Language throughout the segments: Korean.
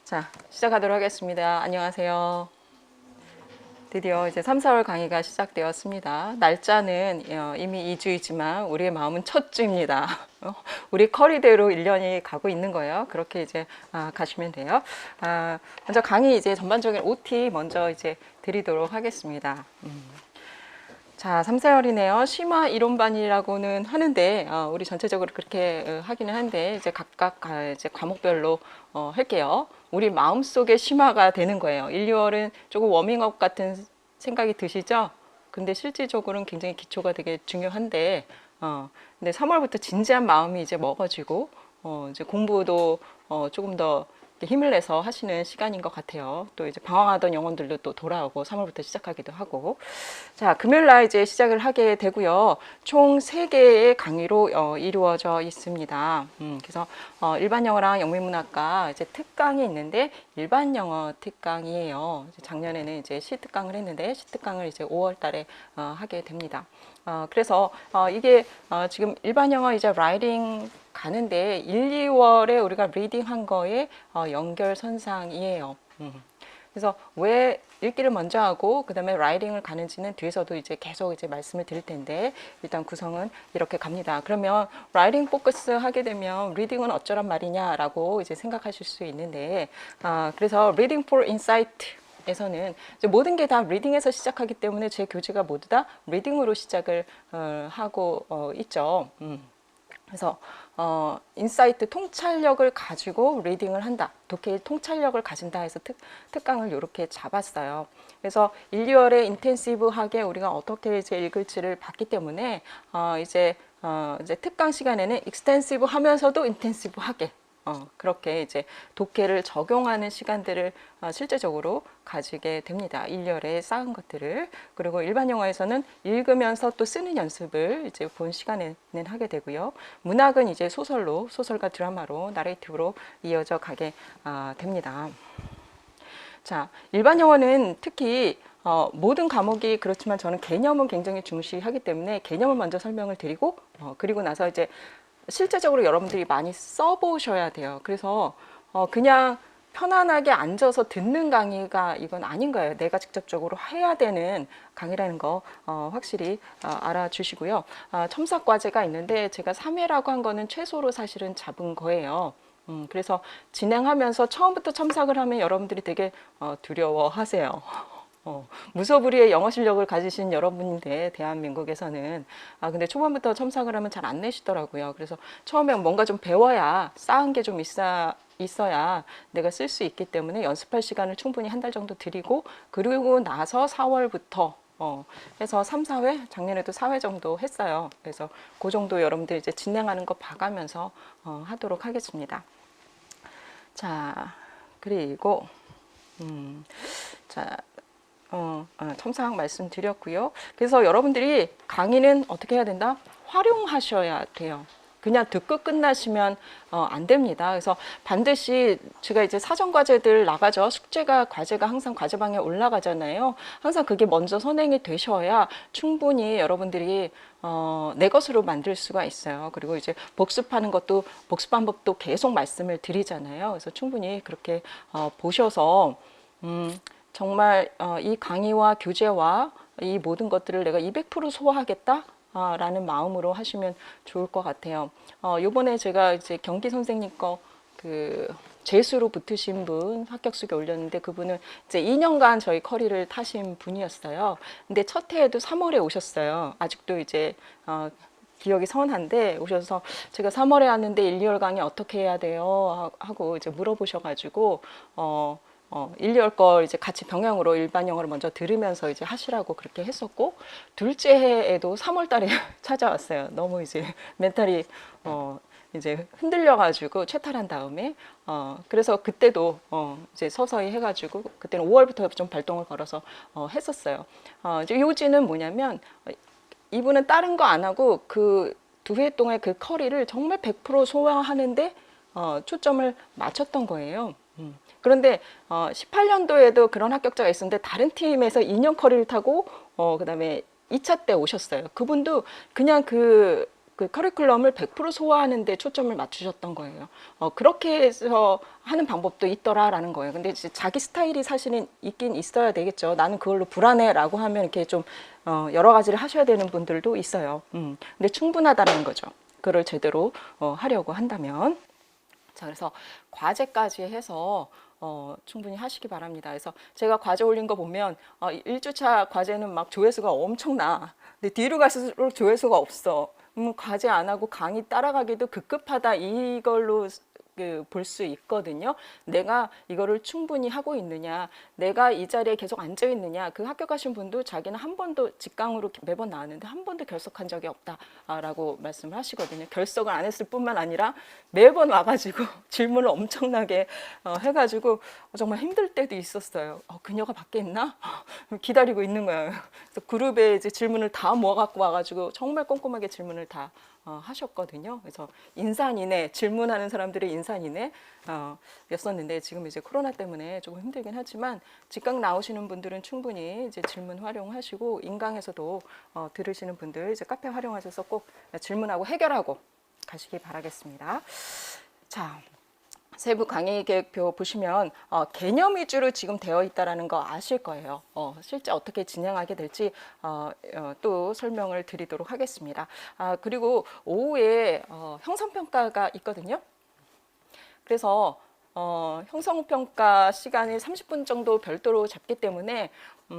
자, 시작하도록 하겠습니다. 안녕하세요. 드디어 이제 3, 4월 강의가 시작되었습니다. 날짜는 이미 2주이지만 우리의 마음은 첫 주입니다. 우리 커리대로 1년이 가고 있는 거예요. 그렇게 이제 가시면 돼요. 먼저 강의 이제 전반적인 OT 먼저 이제 드리도록 하겠습니다. 자, 3, 4월이네요. 심화 이론반이라고는 하는데, 우리 전체적으로 그렇게 하기는 한데, 이제 각각 이제 과목별로 할게요. 우리 마음속에 심화가 되는 거예요. 1, 2월은 조금 워밍업 같은 생각이 드시죠? 근데 실질적으로는 굉장히 기초가 되게 중요한데, 근데 3월부터 진지한 마음이 이제 먹어지고, 이제 공부도 조금 더 힘을 내서 하시는 시간인 것 같아요. 또 이제 방황하던 영혼들도 또 돌아오고 3월부터 시작하기도 하고. 자, 금요일 날 이제 시작을 하게 되고요. 총 3개의 강의로 이루어져 있습니다. 그래서 일반 영어랑 영문문학과 이제 특강이 있는데 일반 영어 특강이에요. 작년에는 이제 시 특강을 했는데 시 특강을 이제 5월 달에 하게 됩니다. 그래서 이게 지금 일반 영어 이제 라이팅 가는데 1, 2월에 우리가 리딩 한 거에 연결선상이에요. 그래서 왜 읽기를 먼저 하고 그 다음에 라이팅을 가는지는 뒤에서도 이제 계속 이제 말씀을 드릴 텐데 일단 구성은 이렇게 갑니다. 그러면 라이팅 포커스 하게 되면 리딩은 어쩌란 말이냐라고 이제 생각하실 수 있는데 그래서 Reading for Insight 에서는 모든 게 다 리딩에서 시작하기 때문에 제 교재가 모두 다 리딩으로 시작을 하고 있죠. 그래서 인사이트 통찰력을 가지고 리딩을 한다. 독해의 통찰력을 가진다 해서 특강을 이렇게 잡았어요. 그래서 1, 2월에 인텐시브하게 우리가 어떻게 이제 읽을지를 봤기 때문에 이제 특강 시간에는 익스텐시브 하면서도 인텐시브하게 그렇게 이제 독해를 적용하는 시간들을 실제적으로 가지게 됩니다. 1년에 쌓은 것들을. 그리고 일반 영어에서는 읽으면서 또 쓰는 연습을 이제 본 시간에는 하게 되고요. 문학은 이제 소설로, 소설과 드라마로, 나레이티브로 이어져 가게 됩니다. 자, 일반 영어는 특히 모든 과목이 그렇지만 저는 개념은 굉장히 중시하기 때문에 개념을 먼저 설명을 드리고 그리고 나서 이제 실제적으로 여러분들이 많이 써보셔야 돼요. 그래서 그냥 편안하게 앉아서 듣는 강의가 이건 아닌 거예요. 내가 직접적으로 해야 되는 강의라는 거 확실히 알아주시고요. 첨삭과제가 있는데 제가 3회라고 한 거는 최소로 사실은 잡은 거예요. 그래서 진행하면서 처음부터 첨삭을 하면 여러분들이 되게 두려워하세요. 무소불위의 영어 실력을 가지신 여러분인데 대한민국에서는 근데 초반부터 첨삭을 하면 잘 안 내시더라고요. 그래서 처음에 뭔가 좀 배워야 쌓은 게 좀 있어야 내가 쓸 수 있기 때문에 연습할 시간을 충분히 한 달 정도 드리고 그리고 나서 4월부터 해서 3, 4회 작년에도 4회 정도 했어요. 그래서 그 정도 여러분들 이제 진행하는 거 봐가면서 하도록 하겠습니다. 자, 그리고 자. 첨삭 말씀드렸고요. 그래서 여러분들이 강의는 어떻게 해야 된다? 활용하셔야 돼요. 그냥 듣고 끝나시면 안 됩니다. 그래서 반드시 제가 이제 사전 과제들 나가죠. 과제가 항상 과제방에 올라가잖아요. 항상 그게 먼저 선행이 되셔야 충분히 여러분들이 내 것으로 만들 수가 있어요. 그리고 이제 복습하는 것도 복습 방법도 계속 말씀을 드리잖아요. 그래서 충분히 그렇게 보셔서 정말 이 강의와 교재와 이 모든 것들을 내가 200% 소화하겠다 라는 마음으로 하시면 좋을 것 같아요. 요번에 제가 이제 경기 선생님 거 재수로 붙으신 분 합격수에 올렸는데 그분은 이제 2년간 저희 커리를 타신 분이었어요. 근데 첫 해에도 3월에 오셨어요. 아직도 이제 기억이 선한데 오셔서 제가 3월에 왔는데 1, 2월 강의 어떻게 해야 돼요? 하고 이제 물어보셔가지고 1, 2월 걸 이제 같이 병행으로 일반 영어를 먼저 들으면서 이제 하시라고 그렇게 했었고 둘째 해에도 3월 달에 찾아왔어요. 너무 이제 멘탈이 이제 흔들려가지고 채탈한 다음에 그래서 그때도 이제 서서히 해가지고 그때는 5월부터 좀 발동을 걸어서 했었어요. 이제 요지는 뭐냐면 이분은 다른 거 안 하고 그 2회 동안 그 커리를 정말 100% 소화하는데 초점을 맞췄던 거예요. 그런데 18년도에도 그런 합격자가 있었는데 다른 팀에서 2년 커리를 타고 그다음에 2차 때 오셨어요. 그분도 그냥 그 커리큘럼을 100% 소화하는 데 초점을 맞추셨던 거예요. 그렇게 해서 하는 방법도 있더라라는 거예요. 근데 이제 자기 스타일이 사실은 있긴 있어야 되겠죠. 나는 그걸로 불안해라고 하면 이렇게 좀 여러 가지를 하셔야 되는 분들도 있어요. 근데 충분하다는 거죠. 그걸 제대로 하려고 한다면. 자, 그래서 과제까지 해서 충분히 하시기 바랍니다. 그래서 제가 과제 올린 거 보면 1주차 과제는 막 조회수가 엄청나. 근데 뒤로 갈수록 조회수가 없어. 과제 안 하고 강의 따라가기도 급급하다, 이걸로 볼 수 있거든요. 내가 이거를 충분히 하고 있느냐, 내가 이 자리에 계속 앉아 있느냐. 그 합격하신 분도 자기는 한 번도 직강으로 매번 나왔는데 한 번도 결석한 적이 없다라고 말씀을 하시거든요. 결석을 안 했을 뿐만 아니라 매번 와가지고 질문을 엄청나게 해가지고 정말 힘들 때도 있었어요. 그녀가 밖에 있나? 기다리고 있는 거예요. 그래서 그룹에 이제 질문을 다 모아갖고 와가지고 정말 꼼꼼하게 질문을 다 하셨거든요. 그래서 인산인해, 질문하는 사람들의 인산인해 였었는데, 지금 이제 코로나 때문에 조금 힘들긴 하지만 직강 나오시는 분들은 충분히 이제 질문 활용하시고, 인강에서도 들으시는 분들 이제 카페 활용하셔서 꼭 질문하고 해결하고 가시기 바라겠습니다. 자, 세부 강의 계획표 보시면 개념 위주로 지금 되어 있다는 거 아실 거예요. 실제 어떻게 진행하게 될지 또 설명을 드리도록 하겠습니다. 그리고 오후에 형성평가가 있거든요. 그래서 형성평가 시간을 30분 정도 별도로 잡기 때문에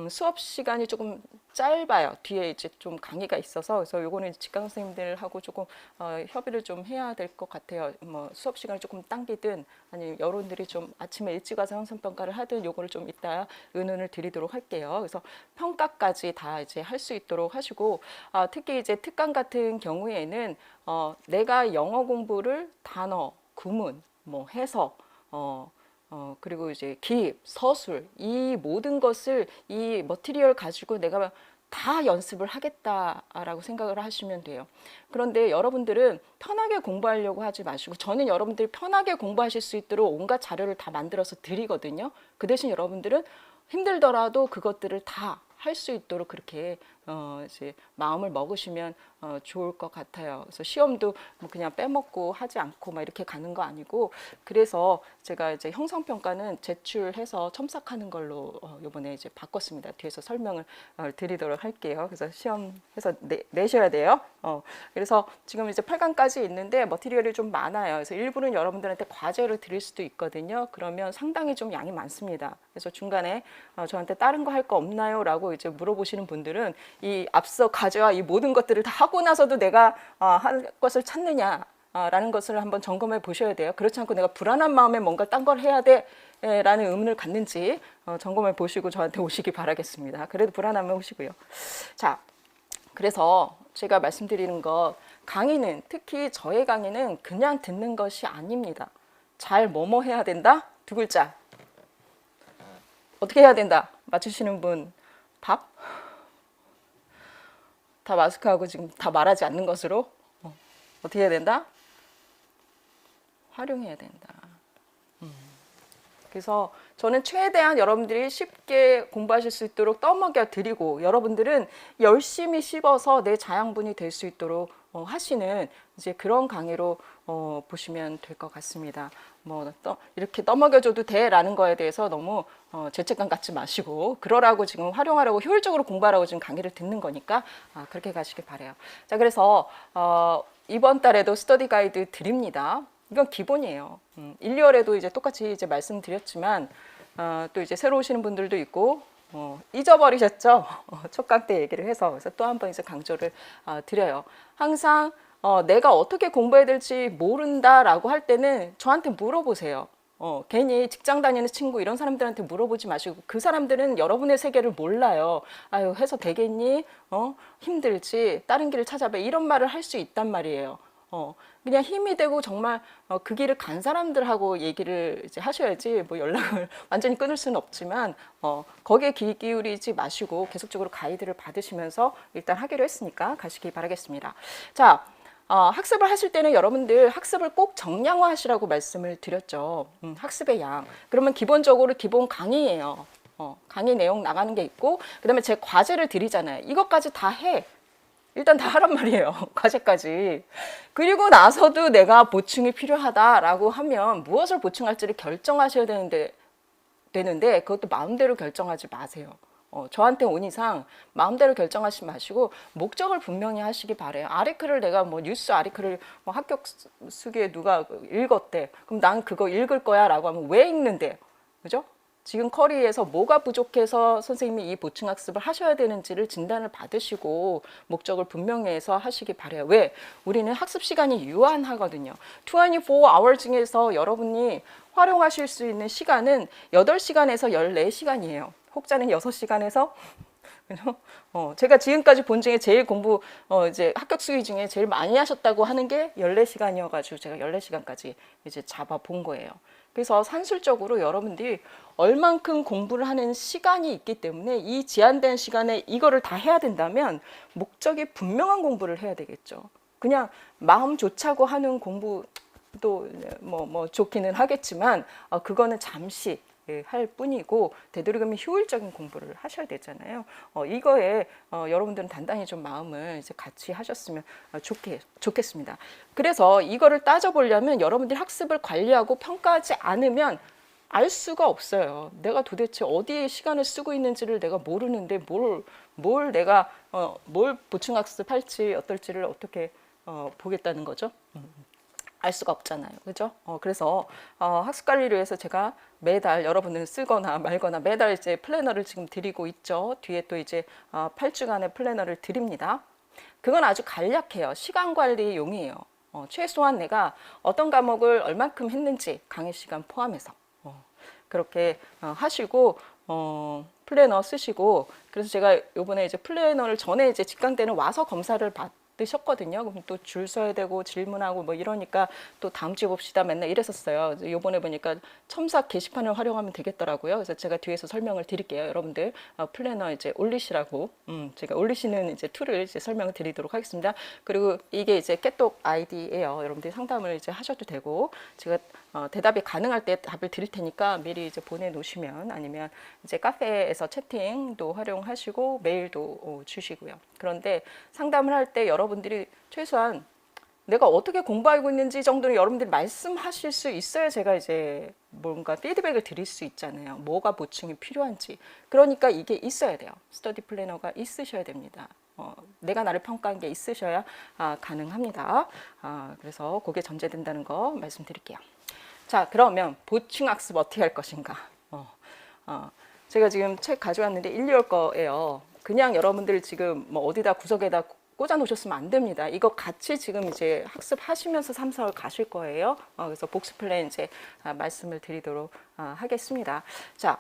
수업 시간이 조금 짧아요. 뒤에 이제 좀 강의가 있어서. 그래서 요거는 직강 선생님들하고 조금 협의를 좀 해야 될 것 같아요. 뭐 수업 시간을 조금 당기든, 아니면 여러분들이 좀 아침에 일찍 와서 형성평가를 하든, 요거를 좀 이따 의논을 드리도록 할게요. 그래서 평가까지 다 이제 할 수 있도록 하시고, 특히 이제 특강 같은 경우에는 내가 영어 공부를 단어, 구문, 뭐 해석, 그리고 이제 기입, 서술, 이 모든 것을 이 머티리얼 가지고 내가 다 연습을 하겠다라고 생각을 하시면 돼요. 그런데 여러분들은 편하게 공부하려고 하지 마시고, 저는 여러분들이 편하게 공부하실 수 있도록 온갖 자료를 다 만들어서 드리거든요. 그 대신 여러분들은 힘들더라도 그것들을 다 할 수 있도록 그렇게 이제 마음을 먹으시면 좋을 것 같아요. 그래서 시험도 뭐 그냥 빼먹고 하지 않고 막 이렇게 가는 거 아니고, 그래서 제가 이제 형성평가는 제출해서 첨삭하는 걸로 이번에 이제 바꿨습니다. 뒤에서 설명을 드리도록 할게요. 그래서 시험해서 내셔야 돼요. 그래서 지금 이제 8강까지 있는데 머티리얼이 좀 많아요. 그래서 일부는 여러분들한테 과제를 드릴 수도 있거든요. 그러면 상당히 좀 양이 많습니다. 그래서 중간에 저한테 다른 거 할 거 없나요? 라고 이제 물어보시는 분들은 이 앞서 과제와 이 모든 것들을 다 하고 나서도 내가 할 것을 찾느냐 라는 것을 한번 점검해 보셔야 돼요. 그렇지 않고 내가 불안한 마음에 뭔가 딴 걸 해야 돼 라는 의문을 갖는지 점검해 보시고 저한테 오시기 바라겠습니다. 그래도 불안하면 오시고요. 자, 그래서 제가 말씀드리는 것, 강의는, 특히 저의 강의는 그냥 듣는 것이 아닙니다. 잘 뭐뭐 해야 된다? 두 글자. 어떻게 해야 된다? 맞추시는 분 답? 다 마스크하고 지금 다 말하지 않는 것으로 어떻게 해야 된다? 활용해야 된다. 그래서 저는 최대한 여러분들이 쉽게 공부하실 수 있도록 떠먹여 드리고, 여러분들은 열심히 씹어서 내 자양분이 될 수 있도록 하시는 이제 그런 강의로 보시면 될 것 같습니다. 뭐 이렇게 떠먹여줘도 돼라는 거에 대해서 너무 죄책감 갖지 마시고, 그러라고 지금 활용하라고, 효율적으로 공부하라고 지금 강의를 듣는 거니까 그렇게 가시길 바래요. 자, 그래서 이번 달에도 스터디 가이드 드립니다. 이건 기본이에요. 1, 2월에도 이제 똑같이 이제 말씀드렸지만 또 이제 새로 오시는 분들도 있고 잊어버리셨죠? 첫 강 때 얘기를 해서. 그래서 또 한 번 이제 강조를 드려요. 항상 내가 어떻게 공부해야 될지 모른다라고 할 때는 저한테 물어보세요. 괜히 직장 다니는 친구 이런 사람들한테 물어보지 마시고, 그 사람들은 여러분의 세계를 몰라요. 아유, 해서 되겠니? 힘들지? 다른 길을 찾아봐. 이런 말을 할 수 있단 말이에요. 그냥 힘이 되고 정말 그 길을 간 사람들하고 얘기를 이제 하셔야지, 뭐 연락을 완전히 끊을 수는 없지만 거기에 귀 기울이지 마시고 계속적으로 가이드를 받으시면서 일단 하기로 했으니까 가시기 바라겠습니다. 자, 학습을 하실 때는 여러분들 학습을 꼭 정량화 하시라고 말씀을 드렸죠. 학습의 양. 그러면 기본적으로 기본 강의예요. 강의 내용 나가는 게 있고, 그 다음에 제 과제를 드리잖아요. 이것까지 다 해. 일단 다 하란 말이에요. 과제까지. 그리고 나서도 내가 보충이 필요하다라고 하면 무엇을 보충할지를 결정하셔야 되는데 그것도 마음대로 결정하지 마세요. 저한테 온 이상 마음대로 결정하지 마시고 목적을 분명히 하시기 바래요. 아리클을 내가 뭐 뉴스 아리클을 뭐 합격 수기에 누가 읽었대. 그럼 난 그거 읽을 거야 라고 하면 왜 읽는데? 그죠? 지금 커리에서 뭐가 부족해서 선생님이 이 보충학습을 하셔야 되는지를 진단을 받으시고 목적을 분명히 해서 하시기 바래요. 왜? 우리는 학습 시간이 유한하거든요. 24hour 중에서 여러분이 활용하실 수 있는 시간은 8시간에서 14시간이에요. 혹자는 6시간에서 제가 지금까지 본 중에 제일 공부 이제 합격 수기 중에 제일 많이 하셨다고 하는 게 14시간이어가지고 제가 14시간까지 이제 잡아 본 거예요. 그래서 산술적으로 여러분들이 얼만큼 공부를 하는 시간이 있기 때문에 이 제한된 시간에 이거를 다 해야 된다면 목적이 분명한 공부를 해야 되겠죠. 그냥 마음 좋자고 하는 공부도 뭐 좋기는 하겠지만 그거는 잠시 할 뿐이고 되도록이면 효율적인 공부를 하셔야 되잖아요. 이거에 여러분들은 단단히 좀 마음을 이제 같이 하셨으면 좋겠습니다. 그래서 이거를 따져보려면 여러분들이 학습을 관리하고 평가하지 않으면 알 수가 없어요. 내가 도대체 어디에 시간을 쓰고 있는지를 내가 모르는데 뭘 내가 뭘 보충학습할지 어떨지를 어떻게 보겠다는 거죠. 알 수가 없잖아요. 그죠? 그래서 학습관리를 위해서 제가 매달 여러분들 쓰거나 말거나 매달 이제 플래너를 지금 드리고 있죠. 뒤에 또 이제 8주간의 플래너를 드립니다. 그건 아주 간략해요. 시간 관리용이에요. 최소한 내가 어떤 과목을 얼만큼 했는지 강의 시간 포함해서 그렇게 하시고 플래너 쓰시고 그래서 제가 요번에 이제 플래너를 전에 이제 직강 때는 와서 검사를 받으셨거든요. 그럼 또 줄 서야 되고 질문하고 뭐 이러니까 또 다음 주에 봅시다 맨날 이랬었어요. 요번에 보니까 첨삭 게시판을 활용하면 되겠더라고요. 그래서 제가 뒤에서 설명을 드릴게요. 여러분들 플래너 이제 올리시라고 제가 올리시는 이제 툴을 이제 설명을 드리도록 하겠습니다. 그리고 이게 이제 깨똑 아이디예요. 여러분들이 상담을 이제 하셔도 되고 제가 대답이 가능할 때 답을 드릴 테니까 미리 이제 보내놓으시면 아니면 이제 카페에서 채팅도 활용하시고 메일도 주시고요. 그런데 상담을 할 때 여러분들이 최소한 내가 어떻게 공부하고 있는지 정도는 여러분들이 말씀하실 수 있어야 제가 이제 뭔가 피드백을 드릴 수 있잖아요. 뭐가 보충이 필요한지. 그러니까 이게 있어야 돼요. 스터디 플래너가 있으셔야 됩니다. 내가 나를 평가한 게 있으셔야 가능합니다. 그래서 그게 전제된다는 거 말씀드릴게요. 자, 그러면 보충학습 어떻게 할 것인가? 제가 지금 책 가져왔는데 1, 2월 거예요. 그냥 여러분들 지금 뭐 어디다 구석에다 꽂아 놓으셨으면 안 됩니다. 이거 같이 지금 이제 학습하시면서 3, 4월 가실 거예요. 그래서 복습 플랜 이제 말씀을 드리도록 하겠습니다. 자,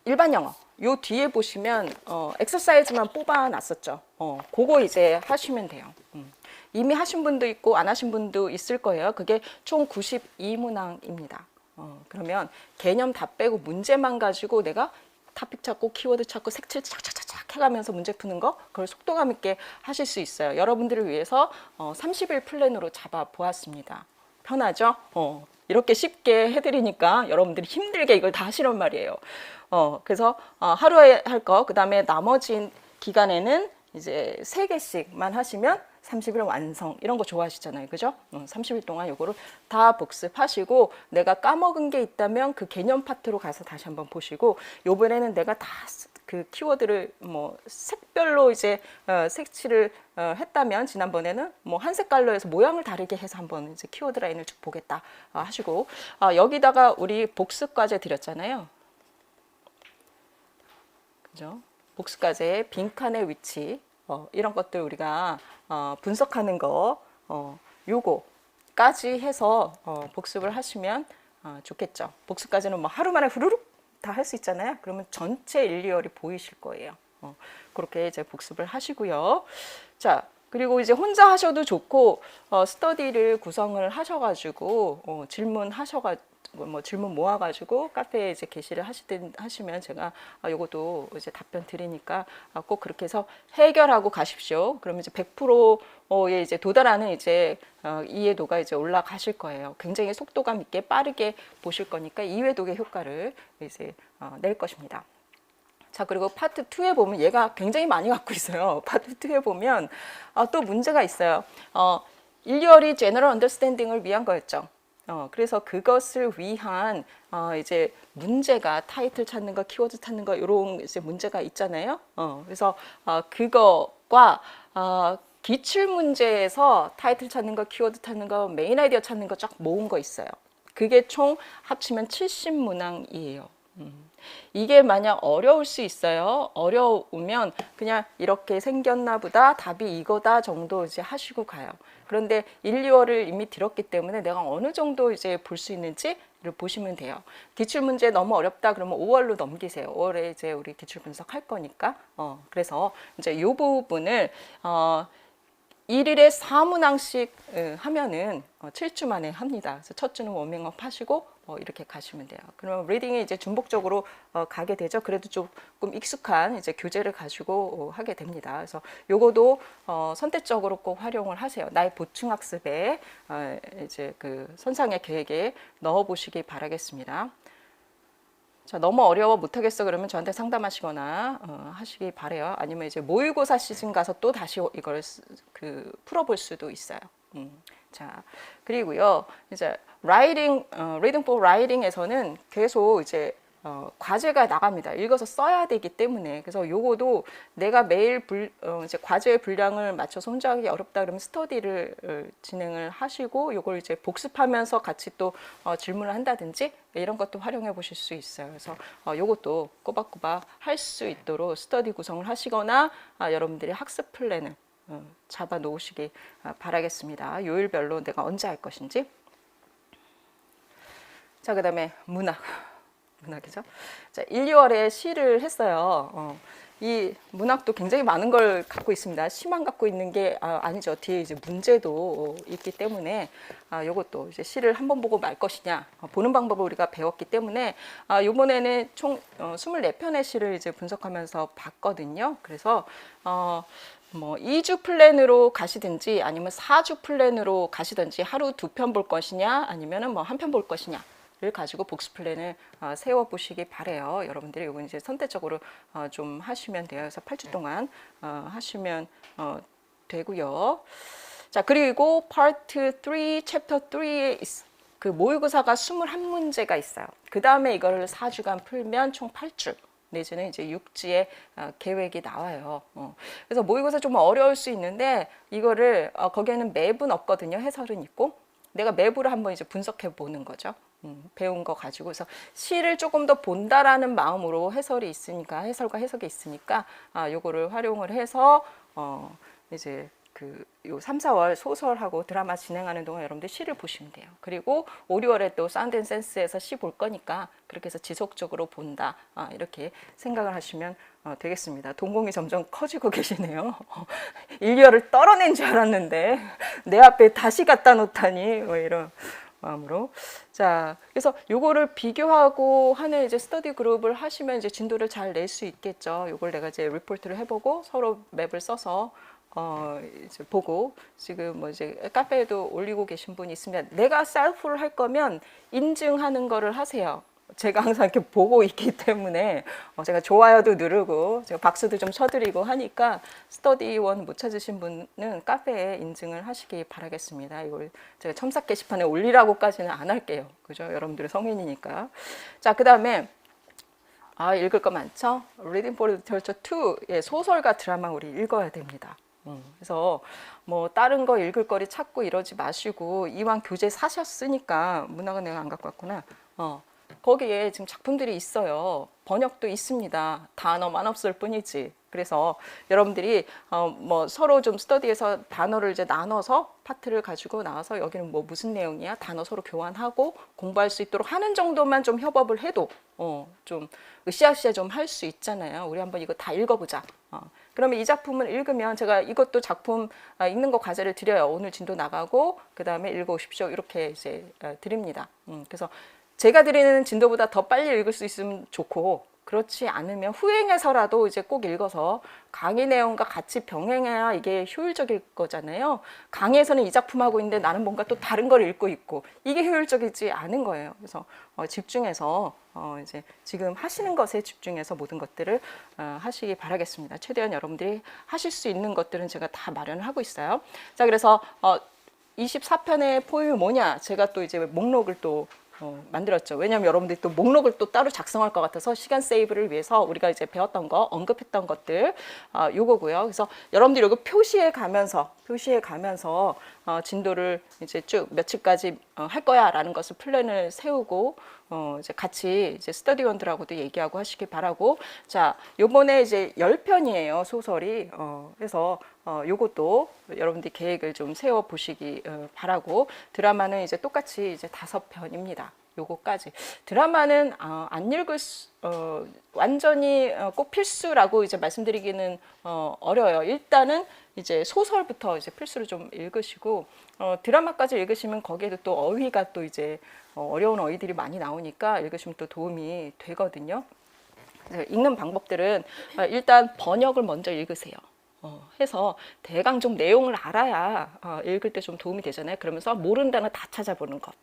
일반 영어. 요 뒤에 보시면 엑서사이즈만 뽑아 놨었죠. 그거 이제 하시면 돼요. 이미 하신 분도 있고 안 하신 분도 있을 거예요. 그게 총 92문항입니다. 그러면 개념 다 빼고 문제만 가지고 내가 토픽 찾고 키워드 찾고 색칠 착착착착 해가면서 문제 푸는 거 그걸 속도감 있게 하실 수 있어요. 여러분들을 위해서 30일 플랜으로 잡아 보았습니다. 편하죠? 이렇게 쉽게 해드리니까 여러분들이 힘들게 이걸 다 하시란 말이에요. 그래서 하루에 할 거, 그 다음에 나머지 기간에는 이제 3개씩만 하시면 30일 완성 이런 거 좋아하시잖아요. 그죠? 30일 동안 요거를 다 복습하시고 내가 까먹은 게 있다면 그 개념 파트로 가서 다시 한번 보시고 요번에는 내가 다 그 키워드를 뭐 색별로 이제 색칠을 했다면 지난번에는 뭐 한 색깔로 해서 모양을 다르게 해서 한번 이제 키워드 라인을 쭉 보겠다 하시고 여기다가 우리 복습 과제 드렸잖아요. 그죠? 복습 과제의 빈칸의 위치 이런 것들 우리가 분석하는 거 요거까지 해서 복습을 하시면 좋겠죠. 복습까지는 뭐 하루만에 후루룩 다 할 수 있잖아요. 그러면 전체 1, 2월이 보이실 거예요. 그렇게 이제 복습을 하시고요. 자, 그리고 이제 혼자 하셔도 좋고 스터디를 구성을 하셔가지고 질문하셔가지고 뭐 질문 모아가지고 카페에 이제 게시를 하시면 제가 요것도 이제 답변 드리니까 꼭 그렇게 해서 해결하고 가십시오. 그러면 이제 100%에 이제 도달하는 이제 이해도가 이제 올라가실 거예요. 굉장히 속도감 있게 빠르게 보실 거니까 이해도의 효과를 이제 낼 것입니다. 자, 그리고 파트 2에 보면 얘가 굉장히 많이 갖고 있어요. 파트 2에 보면 또 문제가 있어요. 1, 2월이 General Understanding을 위한 거였죠. 그래서 그것을 위한 이제 문제가 타이틀 찾는 거, 키워드 찾는 거 이런 이제 문제가 있잖아요. 그래서 그거과 기출 문제에서 타이틀 찾는 거, 키워드 찾는 거, 메인 아이디어 찾는 거 쫙 모은 거 있어요. 그게 총 합치면 70문항이에요. 이게 만약 어려울 수 있어요. 어려우면 그냥 이렇게 생겼나 보다, 답이 이거다 정도 이제 하시고 가요. 그런데 1, 2월을 이미 들었기 때문에 내가 어느 정도 이제 볼 수 있는지를 보시면 돼요. 기출 문제 너무 어렵다 그러면 5월로 넘기세요. 5월에 이제 우리 기출 분석할 거니까. 그래서 이제 이 부분을 1일에 4문항씩 하면은 7주 만에 합니다. 그래서 첫 주는 워밍업 하시고 이렇게 가시면 돼요. 그러면 리딩이 이제 중복적으로 가게 되죠. 그래도 조금 익숙한 이제 교재를 가지고 하게 됩니다. 그래서 요거도 선택적으로 꼭 활용을 하세요. 나의 보충 학습에 이제 그 선상의 계획에 넣어 보시기 바라겠습니다. 자, 너무 어려워 못하겠어 그러면 저한테 상담하시거나 하시기 바래요. 아니면 이제 모의고사 시즌 가서 또 다시 이걸 풀어볼 수도 있어요. 자, 그리고요 이제 reading for writing에서는 계속 이제 과제가 나갑니다. 읽어서 써야 되기 때문에. 그래서 요거도 내가 매일 이제 과제의 분량을 맞춰서 혼자 하기 어렵다 그러면 스터디를 진행을 하시고 요걸 이제 복습하면서 같이 또 질문을 한다든지 이런 것도 활용해 보실 수 있어요. 그래서 요것도 꼬박꼬박 할 수 있도록 스터디 구성을 하시거나 여러분들이 학습 플랜을 잡아 놓으시기 바라겠습니다. 요일별로 내가 언제 할 것인지. 자, 그 다음에 문학이죠. 자, 1, 2월에 시를 했어요. 이 문학도 굉장히 많은 걸 갖고 있습니다. 시만 갖고 있는 게 아니죠. 뒤에 이제 문제도 있기 때문에 요것도 이제 시를 한 번 보고 말 것이냐 보는 방법을 우리가 배웠기 때문에 요번에는 총 24편의 시를 이제 분석하면서 봤거든요. 그래서 뭐 2주 플랜으로 가시든지 아니면 4주 플랜으로 가시든지 하루 2편 볼 것이냐 아니면은 뭐 1편 볼 것이냐 를 가지고 복습 플랜을 세워 보시기 바래요. 여러분들이 이건 이제 선택적으로 좀 하시면 돼요. 그래서 8주 동안 하시면 되고요. 자, 그리고 파트 3, 챕터 3에 그 모의고사가 21문제가 있어요. 그 다음에 이거를 4주간 풀면 총 8주. 내지는 이제 6주의 계획이 나와요. 그래서 모의고사 좀 어려울 수 있는데 이거를 거기에는 맵은 없거든요. 해설은 있고 내가 맵으로 한번 이제 분석해 보는 거죠. 배운 거 가지고. 그래서 시를 조금 더 본다라는 마음으로 해설이 있으니까 해설과 해석이 있으니까 요거를 활용을 해서 이제 요 3, 4월 소설하고 드라마 진행하는 동안 여러분들 시를 보시면 돼요. 그리고 5, 6월에 또 사운드 앤 센스에서 시 볼 거니까 그렇게 해서 지속적으로 본다. 이렇게 생각을 하시면 되겠습니다. 동공이 점점 커지고 계시네요. 1, 2월을 떨어낸 줄 알았는데 내 앞에 다시 갖다 놓다니 뭐 이런 마음으로. 자, 그래서 요거를 비교하고 하는 이제 스터디 그룹을 하시면 이제 진도를 잘 낼 수 있겠죠. 요걸 내가 이제 리포트를 해보고 서로 맵을 써서 이제 보고 지금 뭐 이제 카페에도 올리고 계신 분이 있으면 내가 셀프를 할 거면 인증하는 거를 하세요. 제가 항상 이렇게 보고 있기 때문에 제가 좋아요도 누르고 제가 박수도 좀 쳐드리고 하니까 스터디원 못 찾으신 분은 카페에 인증을 하시기 바라겠습니다. 이걸 제가 첨삭 게시판에 올리라고까지는 안 할게요. 그죠? 여러분들의 성인이니까. 자, 그 다음에 읽을 거 많죠? Reading for Literature 2 소설과 드라마 우리 읽어야 됩니다. 그래서 뭐 다른 거 읽을 거리 찾고 이러지 마시고 이왕 교재 사셨으니까 문학은 내가 안 갖고 왔구나. 거기에 지금 작품들이 있어요. 번역도 있습니다. 단어만 없을 뿐이지. 그래서 여러분들이 뭐 서로 좀 스터디에서 단어를 이제 나눠서 파트를 가지고 나와서 여기는 뭐 무슨 내용이야 단어 서로 교환하고 공부할 수 있도록 하는 정도만 좀 협업을 해도 좀 으쌰으쌰 좀 할 수 있잖아요. 우리 한번 이거 다 읽어보자. 그러면 이 작품을 읽으면 제가 이것도 작품 읽는 거 과제를 드려요. 오늘 진도 나가고 그 다음에 읽어오십시오. 이렇게 이제 드립니다. 그래서 제가 드리는 진도보다 더 빨리 읽을 수 있으면 좋고 그렇지 않으면 후행해서라도 이제 꼭 읽어서 강의 내용과 같이 병행해야 이게 효율적일 거잖아요. 강의에서는 이 작품하고 있는데 나는 뭔가 또 다른 걸 읽고 있고 이게 효율적이지 않은 거예요. 그래서 집중해서 이제 지금 하시는 것에 집중해서 모든 것들을 하시기 바라겠습니다. 최대한 여러분들이 하실 수 있는 것들은 제가 다 마련을 하고 있어요. 자, 그래서 24편의 포임이 뭐냐? 제가 또 이제 목록을 또 만들었죠. 왜냐하면 여러분들이 또 목록을 또 따로 작성할 것 같아서 시간 세이브를 위해서 우리가 이제 배웠던 거, 언급했던 것들 요거고요. 그래서 여러분들이 이거 표시해 가면서 진도를 이제 쭉 며칠까지 할 거야라는 것을 플랜을 세우고 이제 같이 이제 스터디원들하고도 얘기하고 하시길 바라고. 자, 요번에 이제 10편이에요, 소설이. 그래서 요것도 여러분들이 계획을 좀 세워 보시기 바라고. 드라마는 이제 똑같이 이제 5편입니다. 요거까지. 드라마는 안 읽을 완전히 꼭 필수라고 이제 말씀드리기는 어려워요. 일단은 이제 소설부터 이제 필수로 좀 읽으시고 드라마까지 읽으시면 거기에도 또 어휘가 또 이제 어려운 어휘들이 많이 나오니까 읽으시면 또 도움이 되거든요. 읽는 방법들은 일단 번역을 먼저 읽으세요. 해서 대강 좀 내용을 알아야 읽을 때 좀 도움이 되잖아요. 그러면서 모르는 단어 다 찾아보는 것.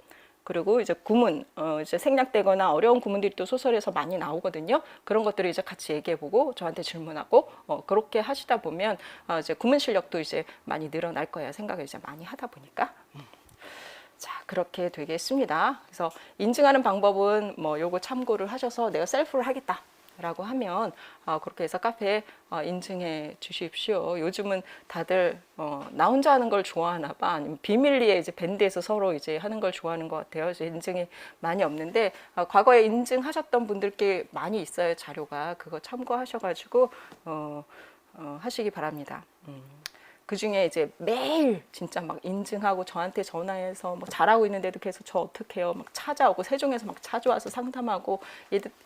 그리고 이제 구문, 이제 생략되거나 어려운 구문들이 또 소설에서 많이 나오거든요. 그런 것들을 이제 같이 얘기해보고 저한테 질문하고 그렇게 하시다 보면 이제 구문 실력도 이제 많이 늘어날 거예요. 생각을 이제 많이 하다 보니까. 자, 그렇게 되겠습니다. 그래서 인증하는 방법은 뭐 요거 참고를 하셔서 내가 셀프를 하겠다 라고 하면 그렇게 해서 카페에 인증해 주십시오. 요즘은 다들 나 혼자 하는 걸 좋아하나 봐. 아니면 비밀리에 이제 밴드에서 서로 이제 하는 걸 좋아하는 것 같아요. 이제 인증이 많이 없는데 과거에 인증하셨던 분들께 많이 있어요. 자료가. 그거 참고하셔가지고 하시기 바랍니다. 그 중에 이제 매일 진짜 막 인증하고 저한테 전화해서 뭐 잘하고 있는데도 계속 저 어떻게 해요? 막 찾아오고 세종에서 막 찾아와서 상담하고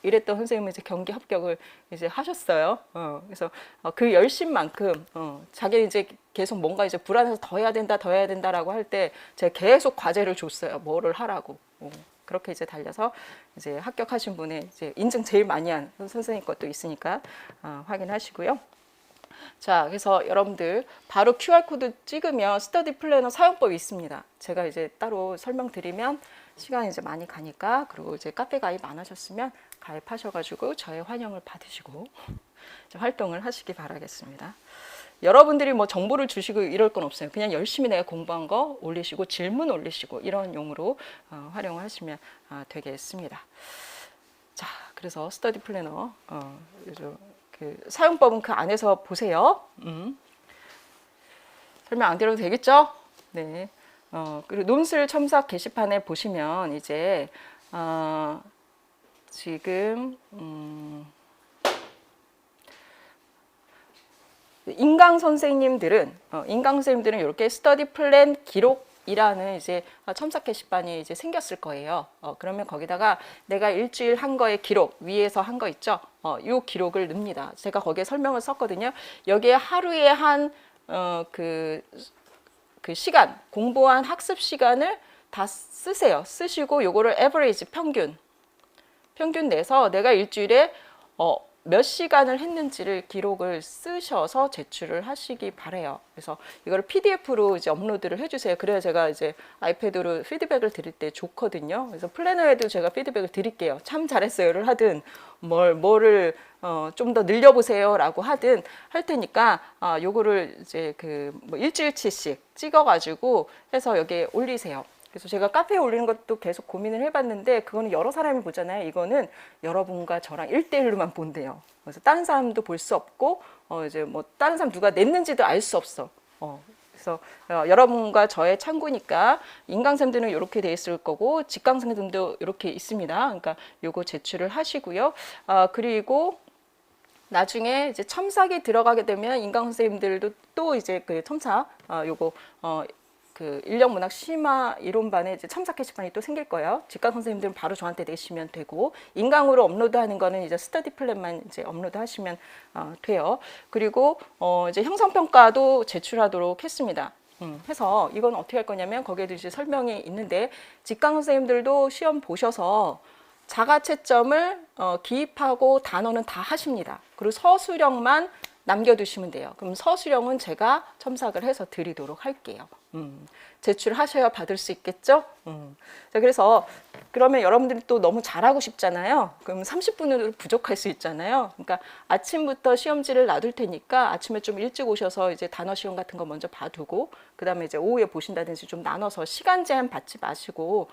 이랬던 선생님은 이제 경기 합격을 이제 하셨어요. 그래서 그 열심만큼 자기 이제 계속 뭔가 이제 불안해서 더 해야 된다라고 할 때 제가 계속 과제를 줬어요. 뭐를 하라고. 그렇게 이제 달려서 이제 합격하신 분의 이제 인증 제일 많이 한 선생님 것도 있으니까 확인하시고요. 자, 그래서 여러분들 바로 QR코드 찍으면 스터디 플래너 사용법이 있습니다. 제가 이제 따로 설명드리면 시간이 이제 많이 가니까. 그리고 이제 카페 가입 안 하셨으면 가입하셔가지고 저의 환영을 받으시고 활동을 하시기 바라겠습니다. 여러분들이 뭐 정보를 주시고 이럴 건 없어요. 그냥 열심히 내가 공부한 거 올리시고 질문 올리시고 이런 용으로 활용을 하시면 되겠습니다. 자, 그래서 스터디 플래너 그 사용법은 그 안에서 보세요. 설명 안 드려도 되겠죠? 네. 그리고 논술 첨삭 게시판에 보시면 이제 지금 인강 선생님들은 이렇게 스터디 플랜 기록이라는 이제 첨삭 게시판이 이제 생겼을 거예요. 그러면 거기다가 내가 일주일 한 거의 기록 위에서 한 거 있죠? 요 기록을 넣습니다. 제가 거기에 설명을 썼거든요. 여기에 하루에 한 그 시간, 공부한 학습 시간을 다 쓰세요. 쓰시고 요거를 average 평균 내서 내가 일주일에 몇 시간을 했는지를 기록을 쓰셔서 제출을 하시기 바래요. 그래서 이걸 PDF로 이제 업로드를 해주세요. 그래야 제가 이제 아이패드로 피드백을 드릴 때 좋거든요. 그래서 플래너에도 제가 피드백을 드릴게요. 참 잘했어요를 하든 뭐를 좀 더 늘려보세요라고 하든 할 테니까 요거를 이제 뭐 일주일치씩 찍어가지고 해서 여기에 올리세요. 그래서 제가 카페에 올리는 것도 계속 고민을 해봤는데 그거는 여러 사람이 보잖아요. 이거는 여러분과 저랑 1대1로만 본대요. 그래서 다른 사람도 볼 수 없고 이제 뭐 다른 사람 누가 냈는지도 알 수 없어. 그래서 여러분과 저의 참고니까 인강생들은 이렇게 돼 있을 거고 직강생들도 이렇게 있습니다. 그러니까 요거 제출을 하시고요. 그리고 나중에 이제 첨삭이 들어가게 되면 인강 선생님들도 또 이제 그 첨삭 요거 그 인력문학 심화 이론반에 이제 첨삭 게시판이 또 생길 거예요. 직강 선생님들은 바로 저한테 내시면 되고 인강으로 업로드하는 거는 이제 스터디 플랜만 이제 업로드하시면 돼요. 그리고 이제 형성평가도 제출하도록 했습니다. 해서 이건 어떻게 할 거냐면 거기에도 이제 설명이 있는데 직강 선생님들도 시험 보셔서 자가 채점을 기입하고 단어는 다 하십니다. 그리고 서술형만 남겨두시면 돼요. 그럼 서술형은 제가 첨삭을 해서 드리도록 할게요. 제출하셔야 받을 수 있겠죠? 자, 그래서 그러면 여러분들이 또 너무 잘하고 싶잖아요. 그럼 30분으로 부족할 수 있잖아요. 그러니까 아침부터 시험지를 놔둘 테니까 아침에 좀 일찍 오셔서 이제 단어 시험 같은 거 먼저 봐두고 그다음에 이제 오후에 보신다든지 좀 나눠서 시간 제한 받지 마시고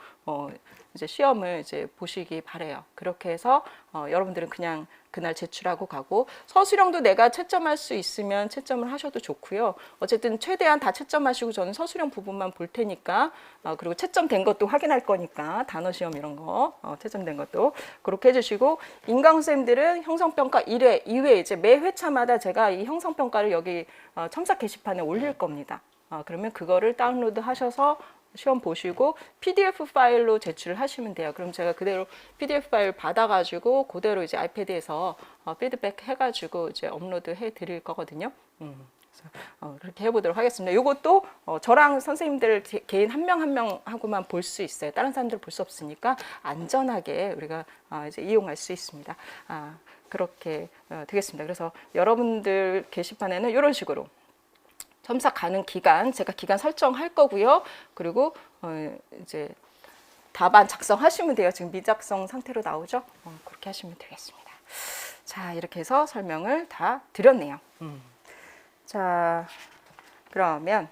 이제 시험을 이제 보시기 바래요. 그렇게 해서 여러분들은 그냥 그날 제출하고 가고 서술형도 내가 채점할 수 있으면 채점을 하셔도 좋고요. 어쨌든 최대한 다 채점하시고 저는 서술형 부분만 볼 테니까 그리고 채점된 것도 확인할 거니까 단어 시험 이런 거 채점된 것도 그렇게 해주시고 인강 선생님들은 형성평가 1회, 2회 이제 매 회차마다 제가 이 형성평가를 여기 첨삭 게시판에 올릴 겁니다. 그러면 그거를 다운로드 하셔서 시험 보시고 PDF 파일로 제출을 하시면 돼요. 그럼 제가 그대로 PDF 파일 받아가지고 그대로 이제 아이패드에서 피드백 해가지고 이제 업로드 해드릴 거거든요. 그렇게 해보도록 하겠습니다. 이것도 저랑 선생님들 개인 한 명 한 명하고만 볼 수 있어요. 다른 사람들 볼 수 없으니까 안전하게 우리가 이제 이용할 수 있습니다. 그렇게 되겠습니다. 그래서 여러분들 게시판에는 이런 식으로 첨삭 가능 기간, 제가 기간 설정할 거고요. 그리고 이제 답안 작성하시면 돼요. 지금 미작성 상태로 나오죠? 그렇게 하시면 되겠습니다. 자, 이렇게 해서 설명을 다 드렸네요. 자, 그러면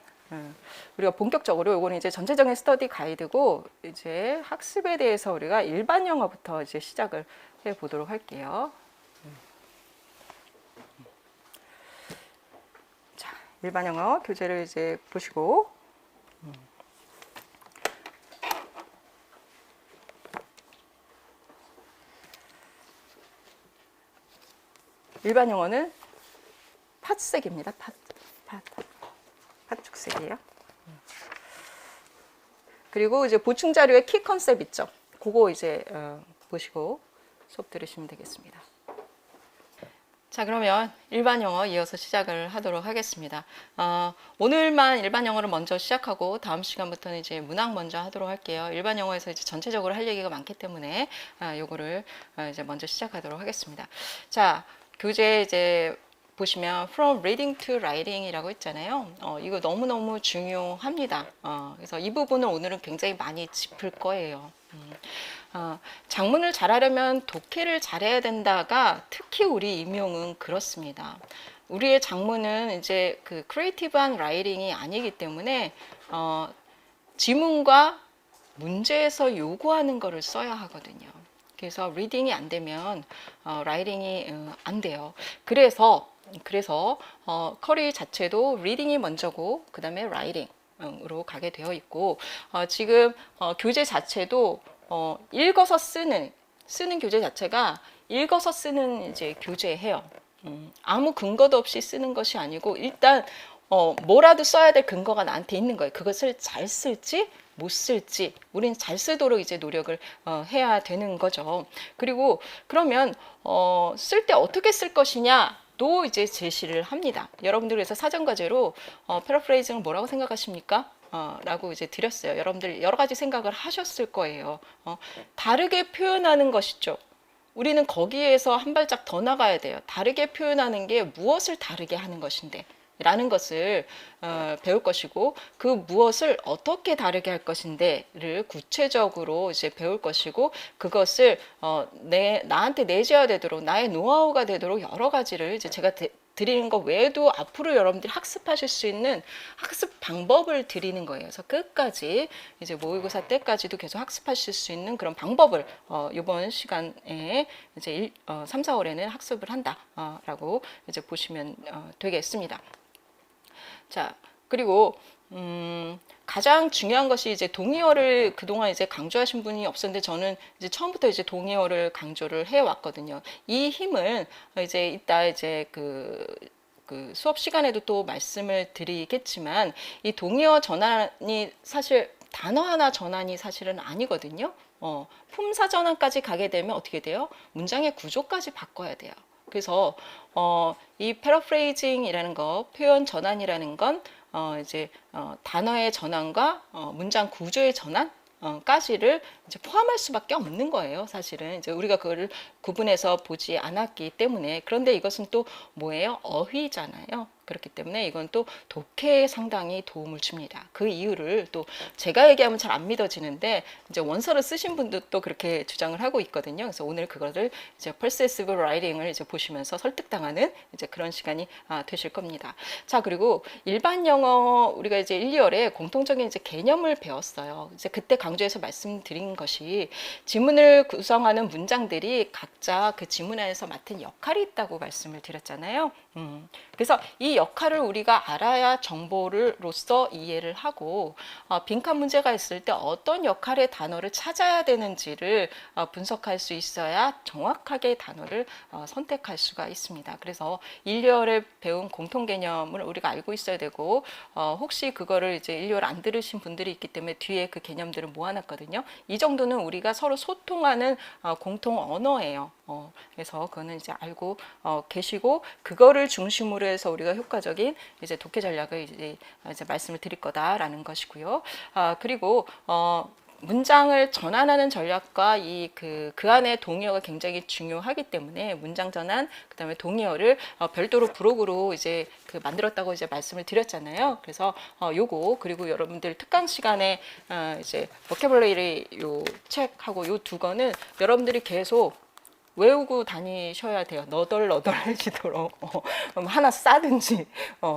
우리가 본격적으로 이거는 이제 전체적인 스터디 가이드고 이제 학습에 대해서 우리가 일반 영어부터 이제 시작을 해 보도록 할게요. 일반 영어 교재를 이제 보시고 일반 영어는 팥색입니다. 팥죽색이에요. 그리고 이제 보충 자료에 키 컨셉 있죠. 그거 이제 보시고 수업 들으시면 되겠습니다. 자, 그러면 일반 영어 이어서 시작을 하도록 하겠습니다. 오늘만 일반 영어를 먼저 시작하고 다음 시간부터는 이제 문학 먼저 하도록 할게요. 일반 영어에서 이제 전체적으로 할 얘기가 많기 때문에 요거를 이제 먼저 시작하도록 하겠습니다. 자, 교재 이제 보시면 From Reading to Writing이라고 있잖아요. 이거 너무너무 중요합니다. 그래서 이 부분을 오늘은 굉장히 많이 짚을 거예요. 작문을 잘하려면 독해를 잘해야 된다가 특히 우리 임용은 그렇습니다. 우리의 작문은 이제 그 크리에이티브한 라이팅이 아니기 때문에 지문과 문제에서 요구하는 거를 써야 하거든요. 그래서 리딩이 안 되면 라이팅이 안 돼요. 그래서 커리 자체도 리딩이 먼저고 그 다음에 라이팅으로 가게 되어 있고 지금 교재 자체도 읽어서 쓰는 교재 자체가 읽어서 쓰는 이제 교재예요. 아무 근거도 없이 쓰는 것이 아니고 일단 뭐라도 써야 될 근거가 나한테 있는 거예요. 그것을 잘 쓸지 못 쓸지 우리는 잘 쓰도록 이제 노력을 해야 되는 거죠. 그리고 그러면 쓸 때 어떻게 쓸 것이냐도 이제 제시를 합니다. 여러분들 그래서 사전 과제로 패러프레이징을 뭐라고 생각하십니까? 라고 이제 드렸어요. 여러분들 여러 가지 생각을 하셨을 거예요. 다르게 표현하는 것이죠. 우리는 거기에서 한 발짝 더 나가야 돼요. 다르게 표현하는 게 무엇을 다르게 하는 것인데 라는 것을 배울 것이고 그 무엇을 어떻게 다르게 할 것인데를 구체적으로 이제 배울 것이고 그것을 나한테 내재화 되도록 나의 노하우가 되도록 여러 가지를 이제 제가 드리는 것 외에도 앞으로 여러분들이 학습하실 수 있는 학습 방법을 드리는 거예요. 그래서 끝까지 이제 모의고사 때까지도 계속 학습하실 수 있는 그런 방법을 이번 시간에 이제 3, 4월에는 학습을 한다라고 이제 보시면 되겠습니다. 자, 그리고 가장 중요한 것이 이제 동의어를 그동안 이제 강조하신 분이 없었는데 저는 이제 처음부터 이제 동의어를 강조를 해 왔거든요. 이 힘을 이제 이따 이제 그 수업 시간에도 또 말씀을 드리겠지만 이 동의어 전환이 사실 단어 하나 전환이 사실은 아니거든요. 품사 전환까지 가게 되면 어떻게 돼요? 문장의 구조까지 바꿔야 돼요. 그래서 이 패러프레이징이라는 거, 표현 전환이라는 건 이제 단어의 전환과 문장 구조의 전환 까지를 이제 포함할 수밖에 없는 거예요. 사실은 이제 우리가 그거를 구분해서 보지 않았기 때문에. 그런데 이것은 또 뭐예요? 어휘잖아요. 그렇기 때문에 이건 또 독해에 상당히 도움을 줍니다. 그 이유를 또 제가 얘기하면 잘 안 믿어지는데 이제 원서를 쓰신 분도 또 그렇게 주장을 하고 있거든요. 그래서 오늘 그거를 이제 persuasive writing을 이제 보시면서 설득당하는 이제 그런 시간이 되실 겁니다. 자, 그리고 일반 영어 우리가 이제 1, 2월에 공통적인 이제 개념을 배웠어요. 이제 그때 강조해서 말씀드린 것이 지문을 구성하는 문장들이 각자 그 지문 안에서 맡은 역할이 있다고 말씀을 드렸잖아요. 그래서 이 역할을 우리가 알아야 정보로서 이해를 하고 빈칸 문제가 있을 때 어떤 역할의 단어를 찾아야 되는지를 분석할 수 있어야 정확하게 단어를 선택할 수가 있습니다. 그래서 1, 2월에 배운 공통 개념을 우리가 알고 있어야 되고 혹시 그거를 이제 1, 2월 안 들으신 분들이 있기 때문에 뒤에 그 개념들을 모아놨거든요. 이 정도는 우리가 서로 소통하는 공통 언어예요. 그래서 그거는 이제 알고 계시고 그거를 중심으로 해서 우리가 효과적인 이제 독해 전략을 이제 말씀을 드릴 거다라는 것이고요. 그리고 문장을 전환하는 전략과 그 안에 동의어가 굉장히 중요하기 때문에 문장 전환, 그다음에 동의어를 별도로 부록으로 이제 만들었다고 이제 말씀을 드렸잖아요. 그래서 요거 그리고 여러분들 특강 시간에 이제 보캐블러리 요 책하고 요 두 권은 여러분들이 계속 외우고 다니셔야 돼요. 너덜너덜해지도록 하나 싸든지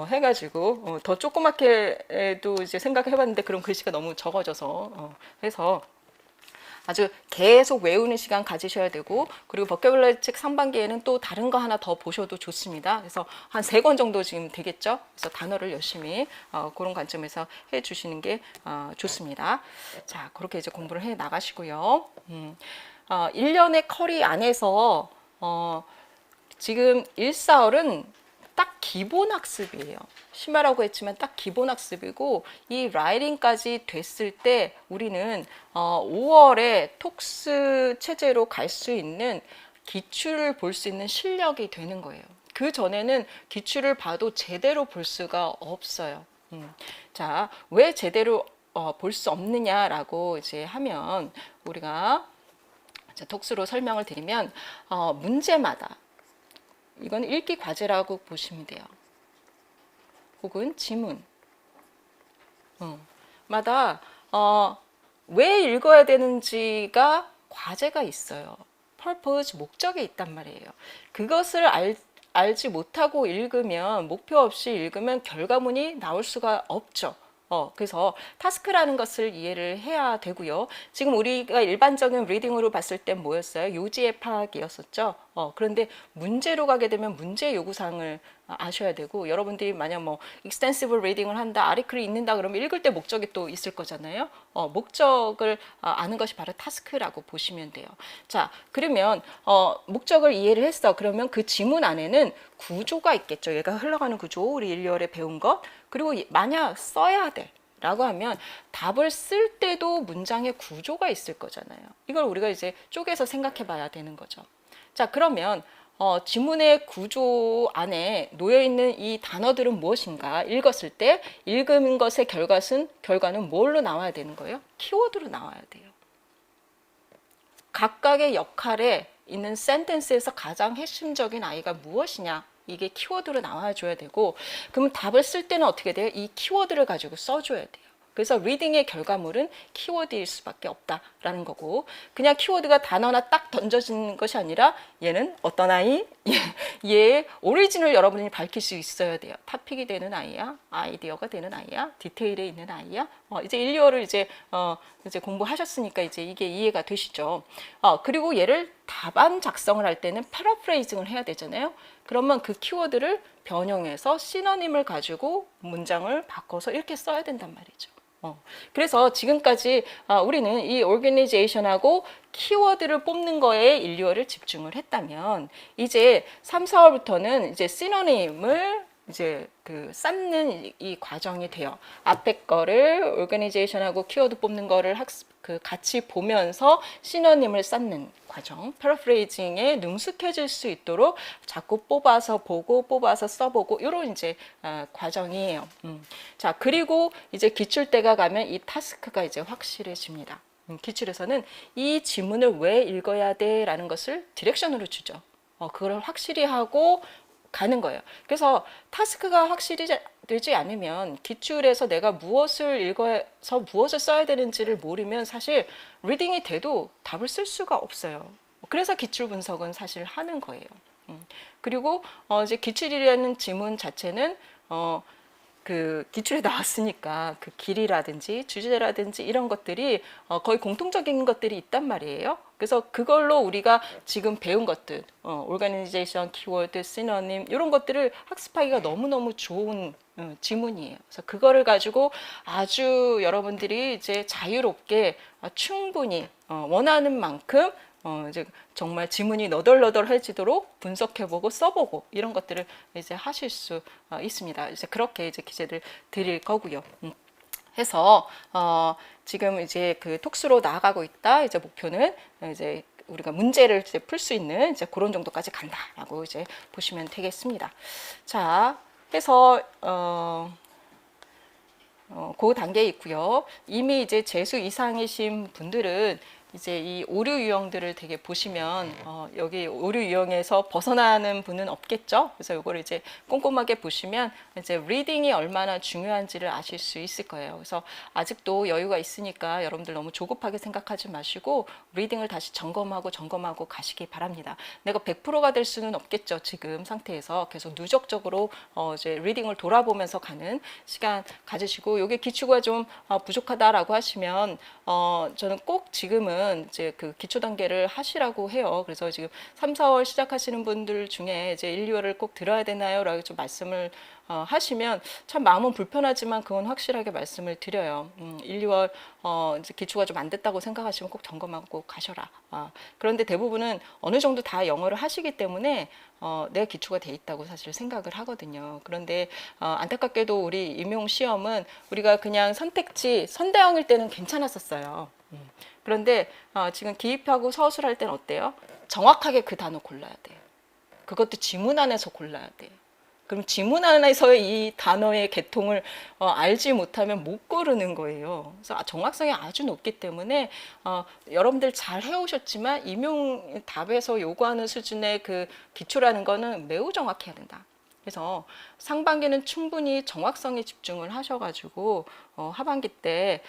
해가지고 더 조그맣게도 이제 생각해봤는데 그럼 글씨가 너무 적어져서 해서 아주 계속 외우는 시간 가지셔야 되고 그리고 버큐블러리 책 상반기에는 또 다른 거 하나 더 보셔도 좋습니다. 그래서 한 3권 정도 지금 되겠죠. 그래서 단어를 열심히 그런 관점에서 해주시는 게 좋습니다. 자, 그렇게 이제 공부를 해 나가시고요. 1년의 커리 안에서 지금 1, 4월은 딱 기본 학습이에요. 심하라고 했지만 딱 기본 학습이고 이 라이팅까지 됐을 때 우리는 5월에 톡스 체제로 갈 수 있는 기출을 볼 수 있는 실력이 되는 거예요. 그 전에는 기출을 봐도 제대로 볼 수가 없어요. 자, 왜 제대로 볼 수 없느냐라고 이제 하면 우리가 톡스로 설명을 드리면 문제마다 이건 읽기 과제라고 보시면 돼요. 혹은 지문 마다 왜 읽어야 되는지가 과제가 있어요. purpose, 목적이 있단 말이에요. 그것을 알지 못하고 읽으면 목표 없이 읽으면 결과문이 나올 수가 없죠. 그래서 타스크라는 것을 이해를 해야 되고요. 지금 우리가 일반적인 리딩으로 봤을 때 뭐였어요? 요지의 파악이었었죠. 그런데 문제로 가게 되면 문제 요구사항을 아셔야 되고 여러분들이 만약 뭐 extensive reading을 한다, 아리클을 읽는다 그러면 읽을 때 목적이 또 있을 거잖아요. 목적을 아는 것이 바로 타스크라고 보시면 돼요. 자, 그러면 목적을 이해를 했어. 그러면 그 지문 안에는 구조가 있겠죠. 얘가 흘러가는 구조, 우리 1, 2월에 배운 것. 그리고 만약 써야 돼 라고 하면 답을 쓸 때도 문장의 구조가 있을 거잖아요. 이걸 우리가 이제 쪼개서 생각해 봐야 되는 거죠. 자, 그러면 지문의 구조 안에 놓여있는 이 단어들은 무엇인가 읽었을 때 읽은 것의 결과는 뭘로 나와야 되는 거예요? 키워드로 나와야 돼요. 각각의 역할에 있는 센텐스에서 가장 핵심적인 아이가 무엇이냐, 이게 키워드로 나와줘야 되고, 그럼 답을 쓸 때는 어떻게 돼요? 이 키워드를 가지고 써줘야 돼요. 그래서 리딩의 결과물은 키워드일 수밖에 없다라는 거고, 그냥 키워드가 단어나 딱 던져진 것이 아니라 얘는 어떤 아이? 얘의 오리진을 여러분이 밝힐 수 있어야 돼요. 토픽이 되는 아이야? 아이디어가 되는 아이야? 디테일에 있는 아이야? 이제 1, 2월을 이제 공부하셨으니까 이제 이게 이해가 되시죠. 그리고 얘를 답안 작성을 할 때는 패러프레이징을 해야 되잖아요. 그러면 그 키워드를 변형해서 시너님을 가지고 문장을 바꿔서 이렇게 써야 된단 말이죠. 그래서 지금까지 우리는 이 organization하고 키워드를 뽑는 거에 1, 2월을 집중을 했다면 이제 3, 4월부터는 이제 시노님을 이제 쌓는 이 과정이 돼요. 앞에 거를 organization하고 키워드 뽑는 거를 같이 보면서 시노님을 쌓는 과정, 패러프레이징에 능숙해질 수 있도록 자꾸 뽑아서 보고 뽑아서 써보고 이런 이제 과정이에요. 자, 그리고 이제 기출대가 가면 이 타스크가 이제 확실해집니다. 기출에서는 이 지문을 왜 읽어야 돼? 라는 것을 디렉션으로 주죠. 그걸 확실히 하고 가는 거예요. 그래서 타스크가 확실히 되지 않으면 기출에서 내가 무엇을 읽어서 무엇을 써야 되는지를 모르면 사실 리딩이 돼도 답을 쓸 수가 없어요. 그래서 기출 분석은 사실 하는 거예요. 그리고 이제 기출이라는 지문 자체는 그 기출에 나왔으니까 그 길이라든지 주제라든지 이런 것들이 거의 공통적인 것들이 있단 말이에요. 그래서 그걸로 우리가 지금 배운 것들, 오르가니제이션, 키워드, 시너님 이런 것들을 학습하기가 너무너무 좋은 지문이에요. 그래서 그거를 가지고 아주 여러분들이 이제 자유롭게 충분히 원하는 만큼 이제 정말 지문이 너덜너덜해지도록 분석해보고 써보고 이런 것들을 이제 하실 수 있습니다. 이제 그렇게 이제 기재를 드릴 거고요. 해서 지금 이제 그 톡수로 나아가고 있다. 이제 목표는 이제 우리가 문제를 이제 풀 수 있는 이제 그런 정도까지 간다라고 이제 보시면 되겠습니다. 자, 해서 그 단계에 있고요. 이미 이제 재수 이상이신 분들은 이제 이 오류 유형들을 되게 보시면 여기 오류 유형에서 벗어나는 분은 없겠죠. 그래서 이거를 이제 꼼꼼하게 보시면 이제 리딩이 얼마나 중요한지를 아실 수 있을 거예요. 그래서 아직도 여유가 있으니까 여러분들 너무 조급하게 생각하지 마시고 리딩을 다시 점검하고 가시기 바랍니다. 내가 100%가 될 수는 없겠죠. 지금 상태에서 계속 누적적으로 이제 리딩을 돌아보면서 가는 시간 가지시고 이게 기초가 좀 부족하다라고 하시면 저는 꼭 지금은 이제 그 기초 단계를 하시라고 해요. 그래서 지금 3, 4월 시작하시는 분들 중에 이제 1, 2월을 꼭 들어야 되나요? 라고 좀 말씀을 하시면 참 마음은 불편하지만 그건 확실하게 말씀을 드려요. 1, 2월 이제 기초가 좀 안 됐다고 생각하시면 꼭 점검하고 가셔라. 그런데 대부분은 어느 정도 다 영어를 하시기 때문에 내가 기초가 돼 있다고 사실 생각을 하거든요. 그런데 안타깝게도 우리 임용 시험은 우리가 그냥 선택지 선대형일 때는 괜찮았었어요. 그런데 지금 기입하고 서술할 때는 어때요? 정확하게 그 단어 골라야 돼요. 그것도 지문 안에서 골라야 돼요. 그럼 지문 안에서의 이 단어의 계통을 알지 못하면 못 고르는 거예요. 그래서 정확성이 아주 높기 때문에 여러분들 잘 해오셨지만 임용 답에서 요구하는 수준의 그 기초라는 거는 매우 정확해야 된다. 그래서 상반기는 충분히 정확성에 집중을 하셔가지고 하반기 때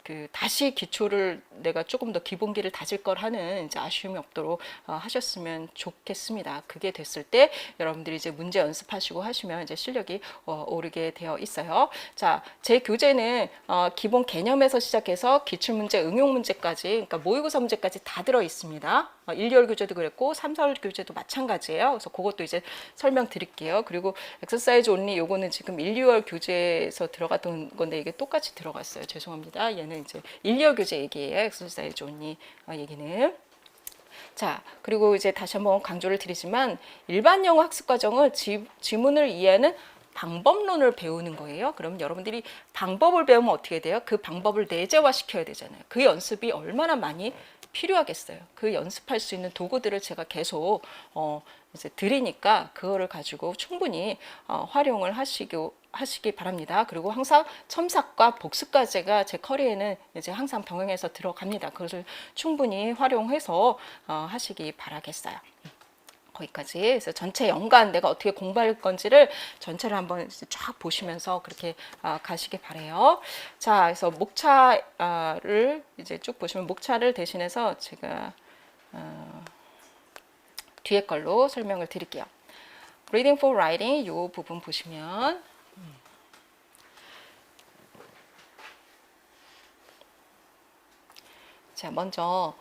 그 다시 기초를 내가 조금 더 기본기를 다질 걸 하는 이제 아쉬움이 없도록 하셨으면 좋겠습니다. 그게 됐을 때 여러분들이 이제 문제 연습하시고 하시면 이제 실력이 오르게 되어 있어요. 자, 제 교재는 기본 개념에서 시작해서 기출문제, 응용문제까지, 그러니까 모의고사 문제까지 다 들어 있습니다. 1, 2월 교재도 그랬고 3, 4월 교재도 마찬가지예요. 그래서 그것도 이제 설명드릴게요. 그리고 엑서사이즈 온리 요거는 지금 1, 2월 교재에서 들어갔던 건데 이게 똑같이 들어갔어요. 죄송합니다. 얘는 이제 1, 2월 교재 얘기예요. 엑서사이즈 온리 얘기는. 자, 그리고 이제 다시 한번 강조를 드리지만 일반 영어 학습 과정은 지문을 이해하는 방법론을 배우는 거예요. 그럼 여러분들이 방법을 배우면 어떻게 돼요? 그 방법을 내재화 시켜야 되잖아요. 그 연습이 얼마나 많이 필요하겠어요. 그 연습할 수 있는 도구들을 제가 계속 이제 드리니까 그거를 가지고 충분히 활용을 하시기 바랍니다. 그리고 항상 첨삭과 복습과제가 제 커리에는 이제 항상 병행해서 들어갑니다. 그것을 충분히 활용해서 하시기 바라겠어요. 거기까지. 그래서 전체 연간 내가 어떻게 공부할 건지를 전체를 한번 쫙 보시면서 그렇게 가시기 바래요. 자, 그래서 목차를 이제 쭉 보시면 목차를 대신해서 제가 뒤에 걸로 설명을 드릴게요. Reading for Writing 이 부분 보시면 자, 먼저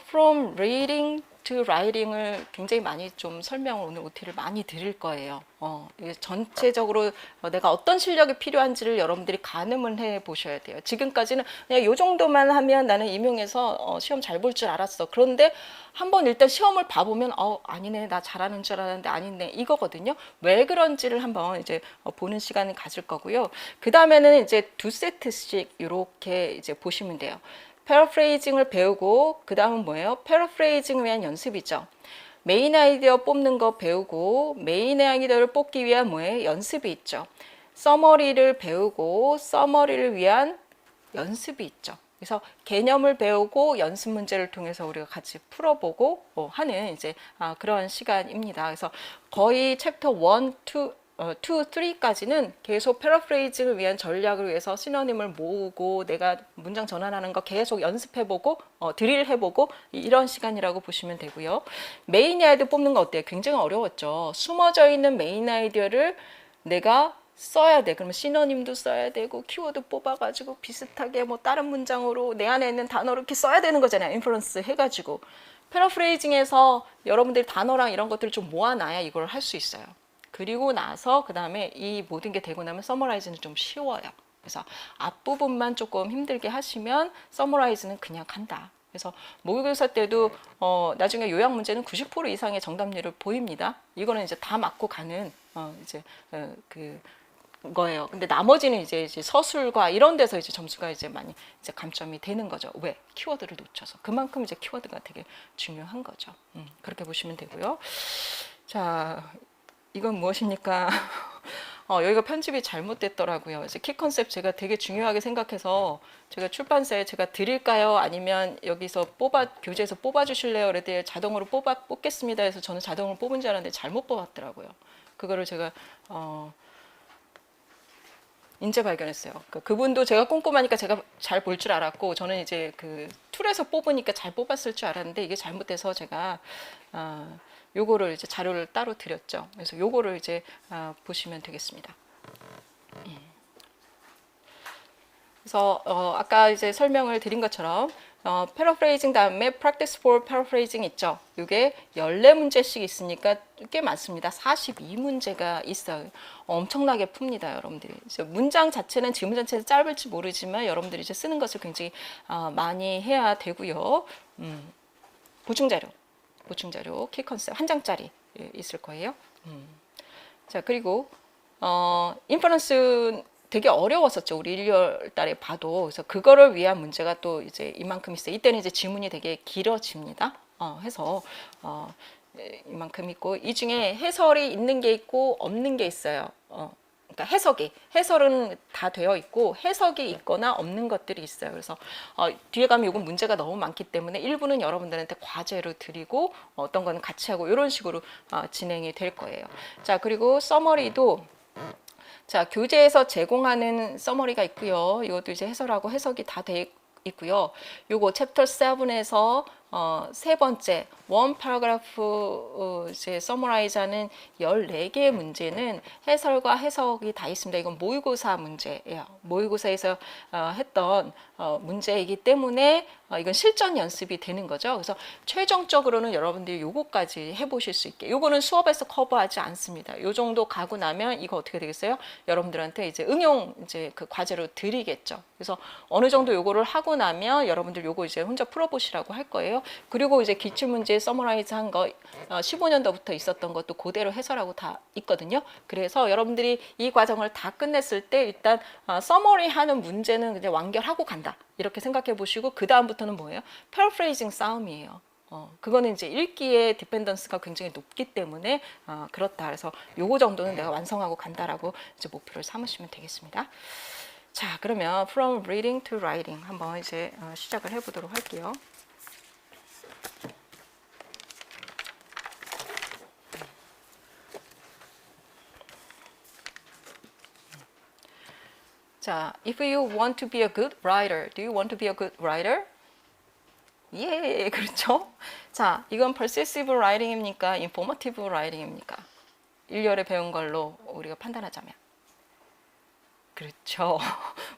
From Reading to Writing을 굉장히 많이 좀 설명을 오늘 OT를 많이 드릴 거예요. 전체적으로 내가 어떤 실력이 필요한지를 여러분들이 가늠을 해 보셔야 돼요. 지금까지는 그냥 요 정도만 하면 나는 임용해서 시험 잘 볼 줄 알았어. 그런데 한번 일단 시험을 봐보면 아니네, 나 잘하는 줄 알았는데 아니네, 이거거든요. 왜 그런지를 한번 이제 보는 시간을 가질 거고요. 그 다음에는 이제 2세트씩 이렇게 이제 보시면 돼요. 패러프레이징을 배우고 그 다음은 뭐예요? 패러프레이징을 위한 연습이죠. 메인 아이디어 뽑는 거 배우고 메인 아이디어를 뽑기 위한 뭐예요? 연습이 있죠. 서머리를 배우고 서머리를 위한 연습이 있죠. 그래서 개념을 배우고 연습 문제를 통해서 우리가 같이 풀어보고 하는 이제 그런 시간입니다. 그래서 거의 챕터 1, 2, 3까지는 계속 패러프레이징을 위한 전략을 위해서 시노님을 모으고 내가 문장 전환하는 거 계속 연습해보고 드릴 해보고 이런 시간이라고 보시면 되고요. 메인 아이디어 뽑는 거 어때요? 굉장히 어려웠죠. 숨어져 있는 메인 아이디어를 내가 써야 돼. 그러면 시노님도 써야 되고 키워드 뽑아가지고 비슷하게 뭐 다른 문장으로 내 안에 있는 단어를 이렇게 써야 되는 거잖아요. 인퍼런스 해가지고 패러프레이징에서 여러분들이 단어랑 이런 것들을 좀 모아놔야 이걸 할 수 있어요. 그리고 나서 그 다음에 이 모든 게 되고 나면 서머라이즈는 좀 쉬워요. 그래서 앞부분만 조금 힘들게 하시면 서머라이즈는 그냥 간다. 그래서 모의고사 때도 나중에 요약 문제는 90% 이상의 정답률을 보입니다. 이거는 이제 다 맞고 가는 거예요. 근데 나머지는 이제 서술과 이런 데서 이제 점수가 이제 많이 이제 감점이 되는 거죠. 왜? 키워드를 놓쳐서. 그만큼 이제 키워드가 되게 중요한 거죠. 그렇게 보시면 되고요. 자, 이건 무엇입니까? 여기가 편집이 잘못됐더라고요. 이제 키 컨셉 제가 되게 중요하게 생각해서 제가 출판사에 제가 드릴까요? 아니면 여기서 교재에서 뽑아주실래요? 그랬더니 자동으로 뽑겠습니다 해서 저는 자동으로 뽑은 줄 알았는데 잘못 뽑았더라고요. 그거를 제가 인제 발견했어요. 그분도 제가 꼼꼼하니까 제가 잘 볼 줄 알았고 저는 이제 그 툴에서 뽑으니까 잘 뽑았을 줄 알았는데 이게 잘못돼서 제가 요거를 이제 자료를 따로 드렸죠. 그래서 요거를 이제 보시면 되겠습니다. 그래서 아까 이제 설명을 드린 것처럼 패러프레이징 다음에 practice for paraphrasing 있죠. 이게 14문제씩 있으니까 꽤 많습니다. 42문제가 있어요. 엄청나게 풉니다, 여러분들이. 문장 자체는 지문 자체는 짧을지 모르지만 여러분들이 이제 쓰는 것을 굉장히 많이 해야 되고요. 보충자료, 키 컨셉 한 장짜리 있을 거예요. 자, 그리고 인퍼런스 되게 어려웠었죠. 우리 1월 달에 봐도. 그래서 그거를 위한 문제가 또 이제 이만큼 있어요. 이때는 이제 지문이 되게 길어집니다. 해서 이만큼 있고 이 중에 해설이 있는 게 있고 없는 게 있어요. 그러니까 해설은 다 되어 있고 해석이 있거나 없는 것들이 있어요. 그래서 뒤에 가면 이건 문제가 너무 많기 때문에 일부는 여러분들한테 과제로 드리고 어떤 거는 같이 하고 이런 식으로 진행이 될 거예요. 자, 그리고 서머리도 자, 교재에서 제공하는 서머리가 있고요. 이것도 이제 해설하고 해석이 다 돼 있고요. 요거 챕터 7에서 세 번째 원 파라그래프 이제 서머라이즈하는 14개의 문제는 해설과 해석이 다 있습니다. 이건 모의고사 문제예요. 모의고사에서 했던 문제이기 때문에 이건 실전 연습이 되는 거죠. 그래서 최종적으로는 여러분들이 요거까지 해보실 수 있게. 요거는 수업에서 커버하지 않습니다. 요 정도 가고 나면 이거 어떻게 되겠어요? 여러분들한테 이제 응용 이제 그 과제로 드리겠죠. 그래서 어느 정도 요거를 하고 나면 여러분들 요거 이제 혼자 풀어보시라고 할 거예요. 그리고 이제 기출문제 서머라이즈 한 거 15년도부터 있었던 것도 그대로 해설하고 다 있거든요. 그래서 여러분들이 이 과정을 다 끝냈을 때 일단 서머리 하는 문제는 그냥 완결하고 간다. 이렇게 생각해 보시고 그 다음부터는 뭐예요? 패러프레이징 싸움이에요. 그거는 이제 읽기의 디펜던스가 굉장히 높기 때문에 그렇다. 그래서 요거 정도는 내가 완성하고 간다라고 이제 목표를 삼으시면 되겠습니다. 자, 그러면 from reading to writing 한번 이제 시작을 해보도록 할게요. 자, if you want to be a good writer, do you want to be a good writer? 예, 그렇죠. 자, 이건 persuasive writing입니까? informative writing입니까? 1열에 배운 걸로 우리가 판단하자면. 그렇죠.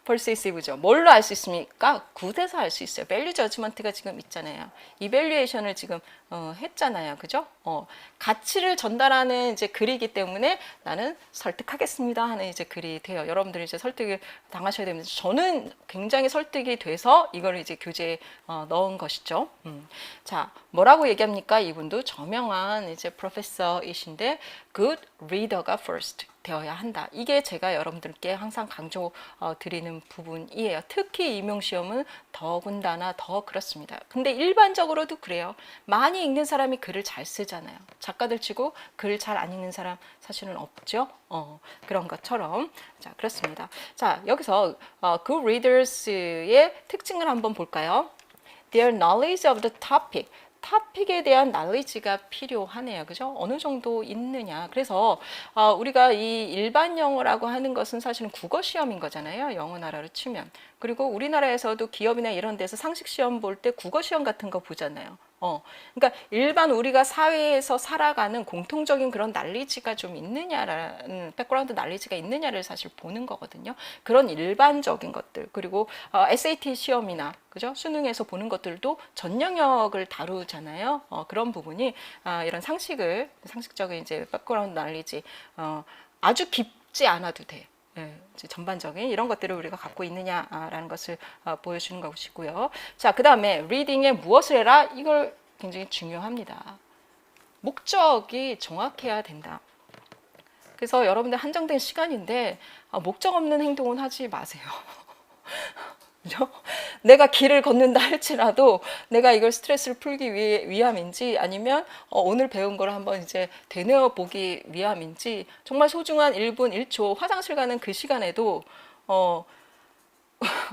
persuasive죠. 뭘로 알 수 있습니까? 굿에서 알 수 있어요. value judgment가 지금 있잖아요. 이밸류에이션을 지금 했잖아요. 그죠? 가치를 전달하는 이제 글이기 때문에 나는 설득하겠습니다 하는 이제 글이 돼요. 여러분들이 이제 설득을 당하셔야 됩니다. 저는 굉장히 설득이 돼서 이걸 이제 교재에 넣은 것이죠. 자, 뭐라고 얘기합니까? 이분도 저명한 이제 프로페서이신데 good reader가 first. 되어야 한다. 이게 제가 여러분들께 항상 강조 드리는 부분이에요. 특히 임용시험은 더군다나 더 그렇습니다. 근데 일반적으로도 그래요. 많이 읽는 사람이 글을 잘 쓰잖아요. 작가들 치고 글 잘 안 읽는 사람 사실은 없죠. 그런 것처럼. 자, 그렇습니다. 자, 여기서 good readers의 특징을 한번 볼까요? Their knowledge of the topic. 토픽에 대한 knowledge가 필요하네요. 그죠? 어느 정도 있느냐. 그래서 우리가 이 일반 영어라고 하는 것은 사실은 국어 시험인 거잖아요. 영어 나라로 치면. 그리고 우리나라에서도 기업이나 이런 데서 상식 시험 볼 때 국어 시험 같은 거 보잖아요. 그러니까 일반 우리가 사회에서 살아가는 공통적인 그런 난리지가 좀 있느냐라는 백그라운드 난리지가 있느냐를 사실 보는 거거든요. 그런 일반적인 것들 그리고 SAT 시험이나 그죠 수능에서 보는 것들도 전 영역을 다루잖아요. 그런 부분이 이런 상식적인 이제 백그라운드 난리지 아주 깊지 않아도 돼. 네, 전반적인 이런 것들을 우리가 갖고 있느냐라는 것을 보여주는 것이고요. 자, 그 다음에 리딩에 무엇을 해라? 이걸 굉장히 중요합니다. 목적이 정확해야 된다. 그래서 여러분들 한정된 시간인데 목적 없는 행동은 하지 마세요. 그죠? 내가 길을 걷는다 할지라도 내가 이걸 스트레스를 풀기 위함인지 아니면 오늘 배운 걸 한번 이제 되뇌어 보기 위함인지 정말 소중한 1분 1초 화장실 가는 그 시간에도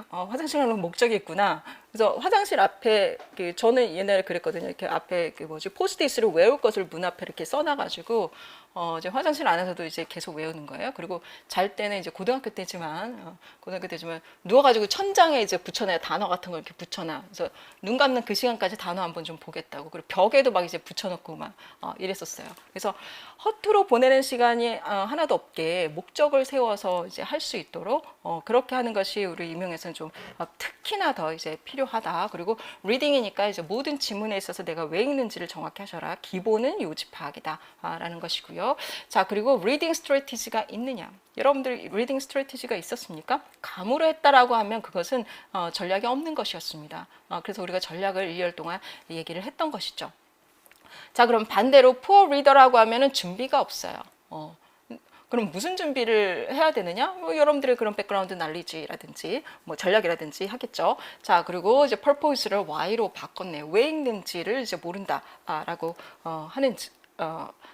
화장실 가는 목적이 있구나. 그래서 화장실 앞에 저는 옛날에 그랬거든요. 이렇게 앞에 포스트잇을 외울 것을 문 앞에 이렇게 써놔가지고 이제 화장실 안에서도 이제 계속 외우는 거예요. 그리고 잘 때는 이제 고등학교 때지만 누워가지고 천장에 이제 붙여놔요. 단어 같은 걸 이렇게 붙여놔. 그래서 눈 감는 그 시간까지 단어 한번 좀 보겠다고. 그리고 벽에도 막 이제 붙여놓고 막 이랬었어요. 그래서 허투루 보내는 시간이 하나도 없게 목적을 세워서 이제 할 수 있도록 그렇게 하는 것이 우리 임용에서는 좀 특히나 더 이제 필요하다. 그리고 리딩이니까 이제 모든 지문에 있어서 내가 왜 읽는지를 정확히 하셔라. 기본은 요지 파악이다라는 것이고요. 자, 그리고 리딩 스트래티지가 있느냐? 여러분들 리딩 스트래티지가 있었습니까? 감으로 했다라고 하면 그것은 전략이 없는 것이었습니다. 그래서 우리가 전략을 1년 동안 얘기를 했던 것이죠. 자, 그럼 반대로 poor reader라고 하면은 준비가 없어요. 그럼 무슨 준비를 해야 되느냐? 여러분들의 그런 백그라운드 난리지라든지 전략이라든지 하겠죠. 자, 그리고 이제 purpose를 why로 바꿨네요. 왜 읽는지를 이제 모른다라고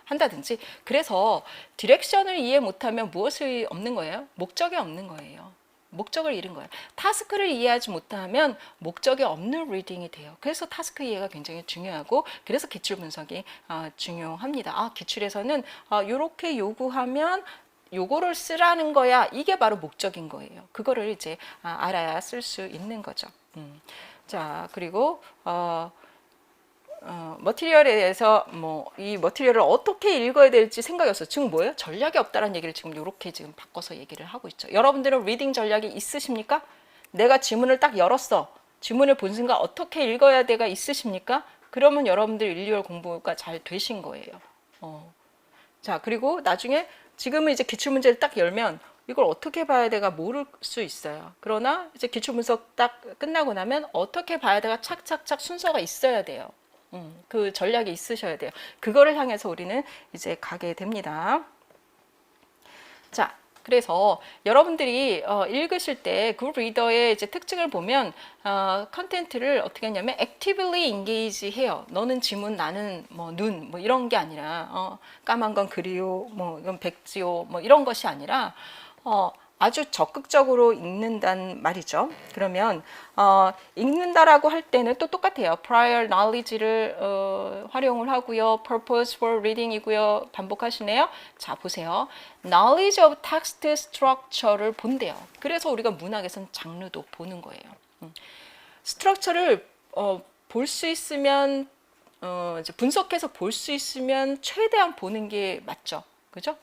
한다든지. 그래서 디렉션을 이해 못하면 무엇이 없는 거예요? 목적이 없는 거예요. 목적을 잃은 거예요. 타스크를 이해하지 못하면 목적이 없는 리딩이 돼요. 그래서 타스크 이해가 굉장히 중요하고 그래서 기출 분석이 중요합니다. 기출에서는 이렇게 요구하면 요거를 쓰라는 거야. 이게 바로 목적인 거예요. 그거를 이제 알아야 쓸 수 있는 거죠. 자, 그리고 머티리얼에 대해서 이 머티리얼을 어떻게 읽어야 될지 생각이 없어요. 지금 뭐예요? 전략이 없다라는 얘기를 지금 이렇게 지금 바꿔서 얘기를 하고 있죠. 여러분들은 리딩 전략이 있으십니까? 내가 지문을 딱 열었어. 지문을 본 순간 어떻게 읽어야 돼가 있으십니까? 그러면 여러분들 1, 2월 공부가 잘 되신 거예요. 자, 그리고 나중에 지금은 이제 기출문제를 딱 열면 이걸 어떻게 봐야 돼가 모를 수 있어요. 그러나 이제 기출분석 딱 끝나고 나면 어떻게 봐야 돼가 착착착 순서가 있어야 돼요. 그 전략이 있으셔야 돼요. 그거를 향해서 우리는 이제 가게 됩니다. 자, 그래서 여러분들이 읽으실 때 굿 리더의 이제 특징을 보면 컨텐츠를 어떻게 하냐면 actively engage 해요. 너는 지문, 나는 눈, 이런 게 아니라 까만 건 그리요, 이건 백지요, 이런 것이 아니라 아주 적극적으로 읽는단 말이죠. 그러면 읽는다라고 할 때는 또 똑같아요. prior knowledge를 활용을 하고요. purpose for reading이고요. 반복하시네요. 자, 보세요. knowledge of text structure를 본대요. 그래서 우리가 문학에서는 장르도 보는 거예요. 스트럭처를 볼 수 있으면 이제 분석해서 볼 수 있으면 최대한 보는 게 맞죠. 그죠?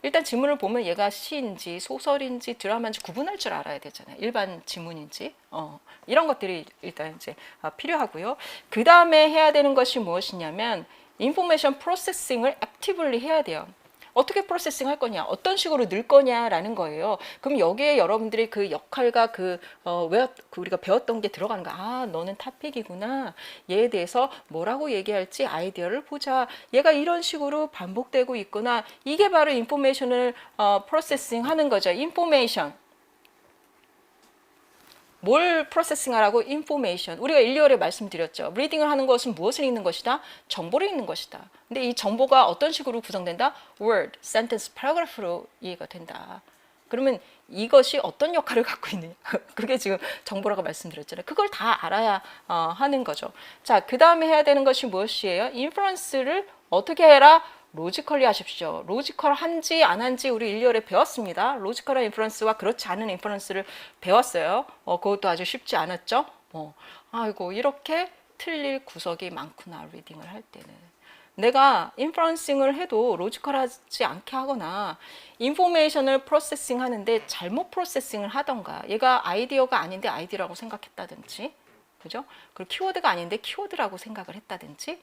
일단 지문을 보면 얘가 시인지 소설인지 드라마인지 구분할 줄 알아야 되잖아요. 일반 지문인지 이런 것들이 일단 이제 필요하고요. 그 다음에 해야 되는 것이 무엇이냐면 인포메이션 프로세싱을 액티브리 해야 돼요. 어떻게 프로세싱 할 거냐, 어떤 식으로 넣을 거냐라는 거예요. 그럼 여기에 여러분들이 그 역할과 우리가 배웠던 게 들어가는 거야. 아, 너는 탑픽이구나. 얘에 대해서 뭐라고 얘기할지 아이디어를 보자. 얘가 이런 식으로 반복되고 있구나. 이게 바로 인포메이션을 프로세싱 하는 거죠. 인포메이션. 뭘 프로세싱 하라고? 인포메이션. 우리가 1, 2월에 말씀드렸죠. 리딩을 하는 것은 무엇을 읽는 것이다? 정보를 읽는 것이다. 근데 이 정보가 어떤 식으로 구성된다? word, sentence, paragraph로 이해가 된다. 그러면 이것이 어떤 역할을 갖고 있느냐. 그게 지금 정보라고 말씀드렸잖아요. 그걸 다 알아야 하는 거죠. 자, 그 다음에 해야 되는 것이 무엇이에요? 인퍼런스를 어떻게 해라? 로지컬리 하십시오. 로지컬 한지 안 한지 우리 1, 2월에 배웠습니다. 로지컬한 인퍼런스와 그렇지 않은 인퍼런스를 배웠어요. 그것도 아주 쉽지 않았죠. 아이고 이렇게 틀릴 구석이 많구나. 리딩을 할 때는. 내가 인퍼런싱을 해도 로지컬하지 않게 하거나 인포메이션을 프로세싱 하는데 잘못 프로세싱을 하던가 얘가 아이디어가 아닌데 아이디어라고 생각했다든지 그죠? 그리고 키워드가 아닌데 키워드라고 생각을 했다든지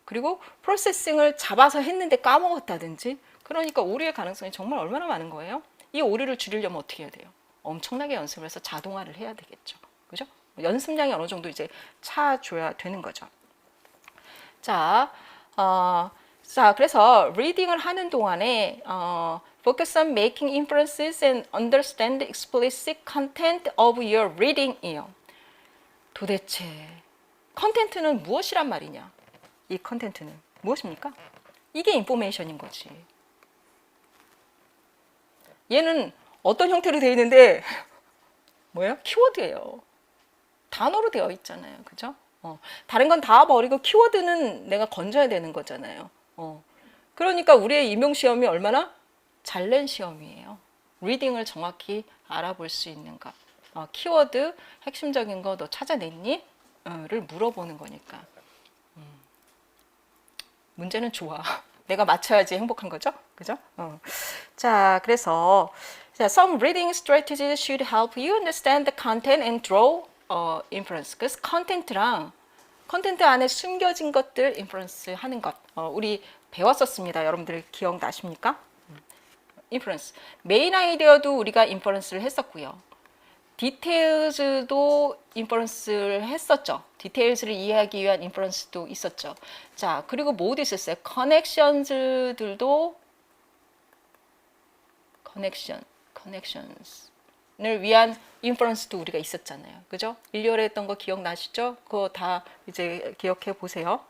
그리고 프로세싱을 잡아서 했는데 까먹었다든지 그러니까 오류의 가능성이 정말 얼마나 많은 거예요? 이 오류를 줄이려면 어떻게 해야 돼요? 엄청나게 연습을 해서 자동화를 해야 되겠죠. 그죠? 연습량이 어느 정도 이제 차줘야 되는 거죠. 자, 그래서 리딩을 하는 동안에 focus on making inferences and understand the explicit content of your reading이요. 도대체 컨텐트는 무엇이란 말이냐? 이 컨텐트는 무엇입니까? 이게 인포메이션인 거지. 얘는 어떤 형태로 되어 있는데 뭐예요? 키워드예요. 단어로 되어 있잖아요. 그죠? 다른 건 다 버리고 키워드는 내가 건져야 되는 거잖아요. 그러니까 우리의 임용시험이 얼마나 잘 낸 시험이에요. 리딩을 정확히 알아볼 수 있는 것. 키워드 핵심적인 거 너 찾아냈니? 를 물어보는 거니까. 문제는 좋아. 내가 맞춰야지 행복한 거죠? 그죠? 자, 그래서 some reading strategies should help you understand the content and draw inference. 그래서 컨텐트 안에 숨겨진 것들 인퍼런스 하는 것. 우리 배웠었습니다. 여러분들 기억나십니까? 인퍼런스. 메인 아이디어도 우리가 인퍼런스를 했었고요. 디테일즈도 인퍼런스를 했었죠. 디테일즈를 이해하기 위한 인퍼런스도 있었죠. 자, 그리고 뭐도 있었어요? 커넥션즈들도 커넥션을 위한 인퍼런스도 우리가 있었잖아요. 그죠? 1, 2월에 했던 거 기억나시죠? 그거 다 이제 기억해 보세요.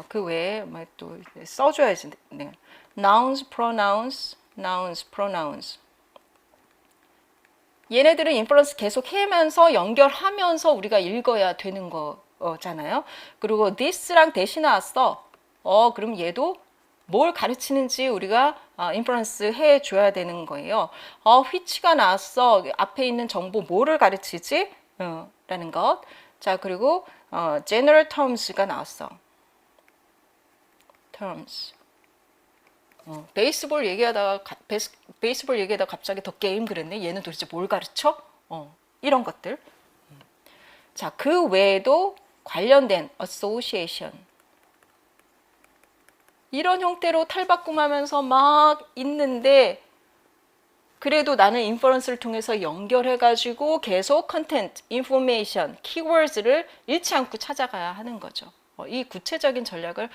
그 외에 또 써줘야지. 네. nouns, pronouns. 얘네들은 인퍼런스 계속 해면서 연결하면서 우리가 읽어야 되는 거잖아요. 그리고 this랑 대신 나왔어. 그럼 얘도 뭘 가르치는지 우리가 인퍼런스 해줘야 되는 거예요. which가 나왔어. 앞에 있는 정보 뭐를 가르치지? 라는 것. 자, 그리고 general terms가 나왔어. terms. 베이스볼 얘기하다가 갑자기 더 게임 그랬네. 얘는 도대체 뭘 가르쳐? 이런 것들. 자, 그 외에도 관련된 association. 이런 형태로 탈바꿈하면서 막 있는데 그래도 나는 인퍼런스를 통해서 연결해가지고 계속 컨텐트, 인포메이션, 키워드를 잃지 않고 찾아가야 하는 거죠. 이 구체적인 전략을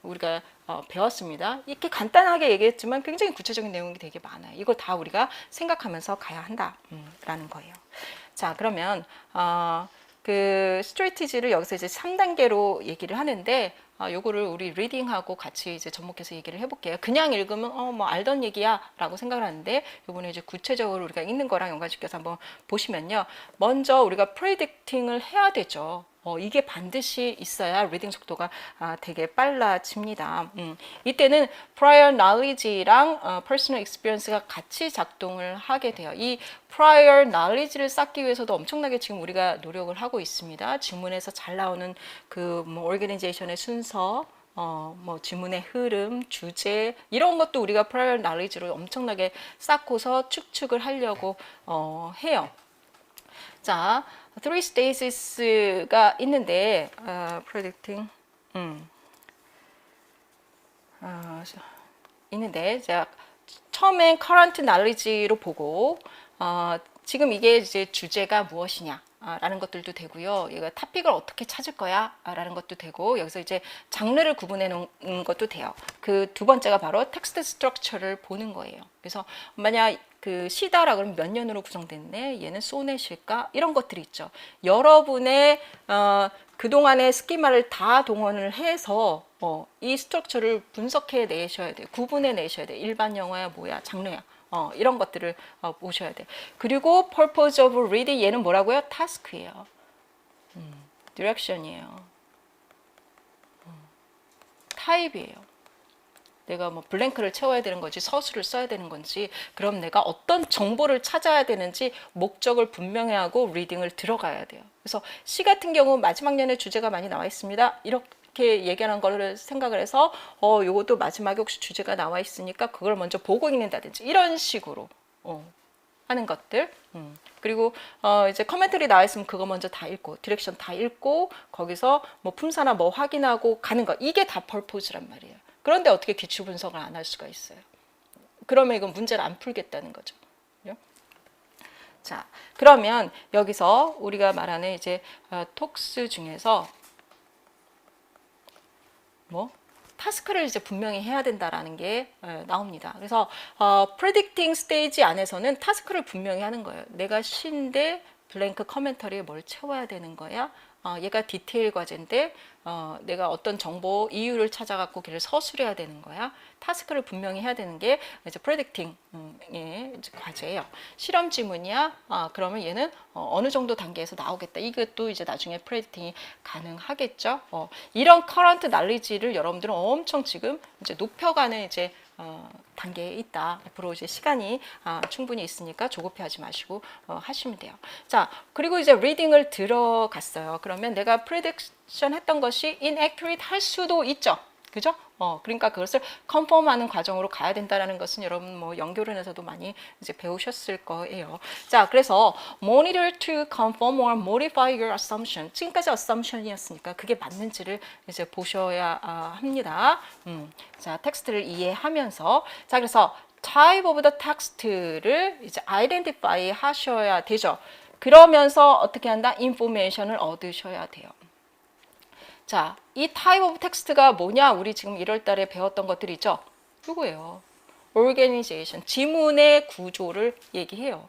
우리가 배웠습니다. 이렇게 간단하게 얘기했지만 굉장히 구체적인 내용이 되게 많아요. 이걸 다 우리가 생각하면서 가야 한다라는 거예요. 자, 그러면 그 스트레티지를 여기서 이제 3단계로 얘기를 하는데 요거를 우리 리딩하고 같이 이제 접목해서 얘기를 해볼게요. 그냥 읽으면 뭐 알던 얘기야 라고 생각을 하는데 요거는 이제 구체적으로 우리가 읽는 거랑 연관시켜서 한번 보시면요. 먼저 우리가 프리딕팅을 해야 되죠. 이게 반드시 있어야 리딩 속도가 되게 빨라집니다. 이때는 prior knowledge랑 personal experience가 같이 작동을 하게 돼요. 이 prior knowledge를 쌓기 위해서도 엄청나게 지금 우리가 노력을 하고 있습니다. 지문에서 잘 나오는 그 뭐 organization의 순서, 뭐 지문의 흐름, 주제 이런 것도 우리가 prior knowledge로 엄청나게 쌓고서 축축을 하려고 해요. 자, three stages가 있는데 predicting 있는데 제가 처음엔 current knowledge로 보고 지금 이게 이제 주제가 무엇이냐 라는 것들도 되고요. 이거 토픽을 어떻게 찾을 거야 라는 것도 되고 여기서 이제 장르를 구분해 놓은 것도 돼요. 그 두 번째가 바로 텍스트 스트럭처를 보는 거예요. 그래서 만약 그 시다라 그러면 몇 년으로 구성됐네, 얘는 소넷일까, 이런 것들이 있죠. 여러분의 그동안의 스키마를 다 동원을 해서 이 스트럭처를 분석해 내셔야 돼요. 구분해 내셔야 돼요. 일반 영화야 뭐야, 장르야. 이런 것들을 보셔야 돼. 그리고 purpose of reading, 얘는 뭐라고요? task예요. direction이에요. 타입이에요. 내가 뭐 블랭크를 채워야 되는 건지 서술을 써야 되는 건지, 그럼 내가 어떤 정보를 찾아야 되는지 목적을 분명히 하고 리딩을 들어가야 돼요. 그래서 시 같은 경우 마지막 년에 주제가 많이 나와 있습니다. 이렇게 얘기하는 거를 생각을 해서 요것도 마지막에 혹시 주제가 나와 있으니까 그걸 먼저 보고 읽는다든지 이런 식으로 하는 것들. 그리고 이제 커멘터리 나와 있으면 그거 먼저 다 읽고 디렉션 다 읽고 거기서 뭐 품사나 뭐 확인하고 가는 거, 이게 다 펄포즈란 말이에요. 그런데 어떻게 기출 분석을 안 할 수가 있어요? 그러면 이건 문제를 안 풀겠다는 거죠. 자, 그러면 여기서 우리가 말하는 이제 톡스 중에서 뭐 타스크를 이제 분명히 해야 된다라는 게 나옵니다. 그래서 predicting stage 안에서는 타스크를 분명히 하는 거예요. 내가 시인데 블랭크 커멘터리에 뭘 채워야 되는 거야. 얘가 디테일 과제인데 내가 어떤 정보 이유를 찾아갖고 걔를 서술해야 되는 거야. 타스크를 분명히 해야 되는 게 이제 predicting의 이제 과제예요. 실험 지문이야. 그러면 얘는 어느 정도 단계에서 나오겠다. 이것도 이제 나중에 predicting이 가능하겠죠. 이런 current knowledge를 여러분들은 엄청 지금 이제 높여가는 이제 단계에 있다. 앞으로 이제 시간이 충분히 있으니까 조급해하지 마시고 하시면 돼요. 자, 그리고 이제 리딩을 들어갔어요. 그러면 내가 프레딕션 했던 것이 inaccurate 할 수도 있죠. 그죠? 그러니까 그것을 컨펌하는 과정으로 가야 된다는 것은 여러분 뭐 연교론에서도 많이 이제 배우셨을 거예요. 자, 그래서 monitor to confirm or modify your assumption. 지금까지 assumption이었으니까 그게 맞는지를 이제 보셔야 합니다. 자, 텍스트를 이해하면서, 자, 그래서 type of the text를 이제 identify 하셔야 되죠. 그러면서 어떻게 한다? information을 얻으셔야 돼요. 자, 이 type of text가 뭐냐? 우리 지금 1월 달에 배웠던 것들이 있죠? 이거예요. organization, 지문의 구조를 얘기해요.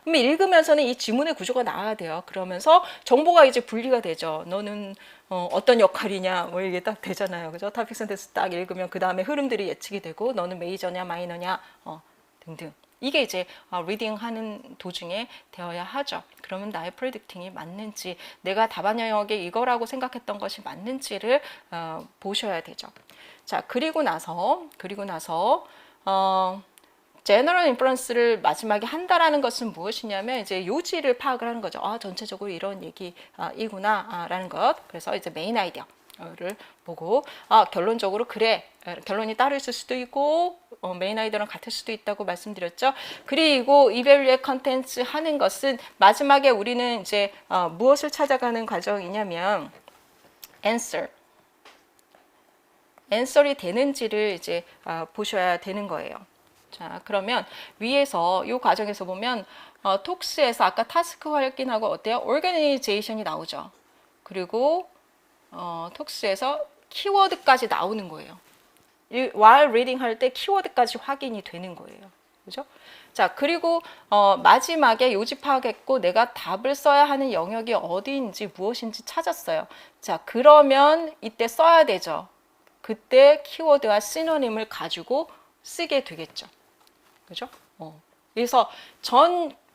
그러면 읽으면서는 이 지문의 구조가 나와야 돼요. 그러면서 정보가 이제 분리가 되죠. 너는 어떤 역할이냐, 뭐 이게 딱 되잖아요. 그죠? 토픽 센텐스 딱 읽으면 그 다음에 흐름들이 예측이 되고, 너는 메이저냐, 마이너냐, 등등. 이게 이제 리딩하는 도중에 되어야 하죠. 그러면 나의 프레딕팅이 맞는지, 내가 답안 영역에 이거라고 생각했던 것이 맞는지를 보셔야 되죠. 자, 그리고 나서 제너럴 인퍼런스를 마지막에 한다라는 것은 무엇이냐면 이제 요지를 파악을 하는 거죠. 전체적으로 이런 얘기이구나 라는 것. 그래서 이제 메인 아이디어를 보고 결론적으로 그래, 결론이 따를 수도 있고 메인 아이디어랑 같을 수도 있다고 말씀드렸죠. 그리고 evaluate contents 하는 것은 마지막에 우리는 이제 무엇을 찾아가는 과정이냐면 answer이 되는지를 이제 보셔야 되는 거예요. 자, 그러면 위에서 이 과정에서 보면 톡스에서 아까 타스크 확인하고 어때요? organization이 나오죠. 그리고 톡스에서 키워드까지 나오는 거예요. while reading 할 때 키워드까지 확인이 되는 거예요. 그죠? 자, 그리고 마지막에 요지 파악했고 내가 답을 써야 하는 영역이 어디인지 무엇인지 찾았어요. 자, 그러면 이때 써야 되죠. 그때 키워드와 시노님을 가지고 쓰게 되겠죠. 그죠? 그래서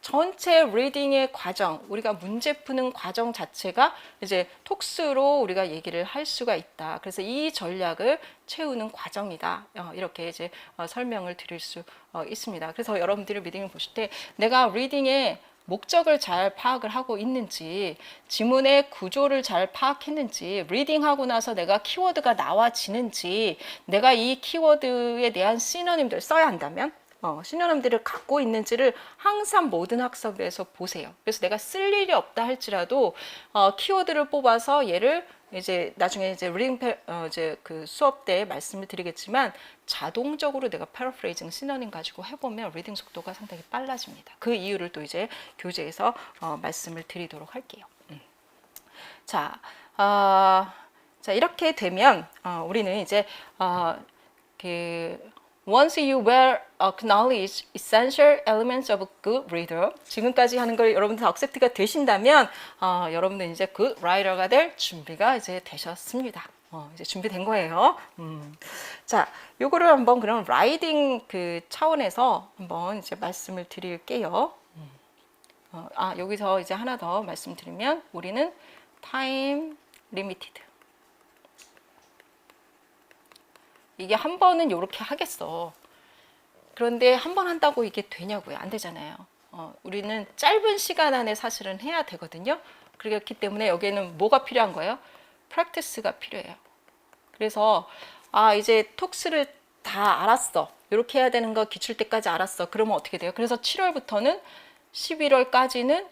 전체 리딩의 과정, 우리가 문제 푸는 과정 자체가 이제 톡스로 우리가 얘기를 할 수가 있다. 그래서 이 전략을 채우는 과정이다. 이렇게 이제 설명을 드릴 수 있습니다. 그래서 여러분들이 리딩을 보실 때 내가 리딩의 목적을 잘 파악을 하고 있는지, 지문의 구조를 잘 파악했는지, 리딩하고 나서 내가 키워드가 나와지는지, 내가 이 키워드에 대한 시노님들 써야 한다면 신호남들을 갖고 있는지를 항상 모든 학습에서 보세요. 그래서 내가 쓸 일이 없다 할지라도 키워드를 뽑아서 얘를 이제 나중에 이제 이제 그 수업 때 말씀을 드리겠지만 자동적으로 내가 패러프레이징 시너닝 가지고 해보면 리딩 속도가 상당히 빨라집니다. 그 이유를 또 이제 교재에서 말씀을 드리도록 할게요. 자, 자 이렇게 되면 우리는 이제 Once you well acknowledge essential elements of a good reader, 지금까지 하는 걸 여러분들 accept가 되신다면 여러분들 이제 good writer가 될 준비가 이제 되셨습니다. 이제 준비된 거예요. 자, 요거를 한번 그럼 라이딩 그 차원에서 한번 이제 말씀을 드릴게요. 여기서 이제 하나 더 말씀드리면 우리는 time limited. 이게 한 번은 이렇게 하겠어. 그런데 한 번 한다고 이게 되냐고요? 안 되잖아요. 우리는 짧은 시간 안에 사실은 해야 되거든요. 그렇기 때문에 여기에는 뭐가 필요한 거예요? 프랙티스가 필요해요. 그래서 이제 톡스를 다 알았어. 이렇게 해야 되는 거 기출 때까지 알았어. 그러면 어떻게 돼요? 그래서 7월부터는 11월까지는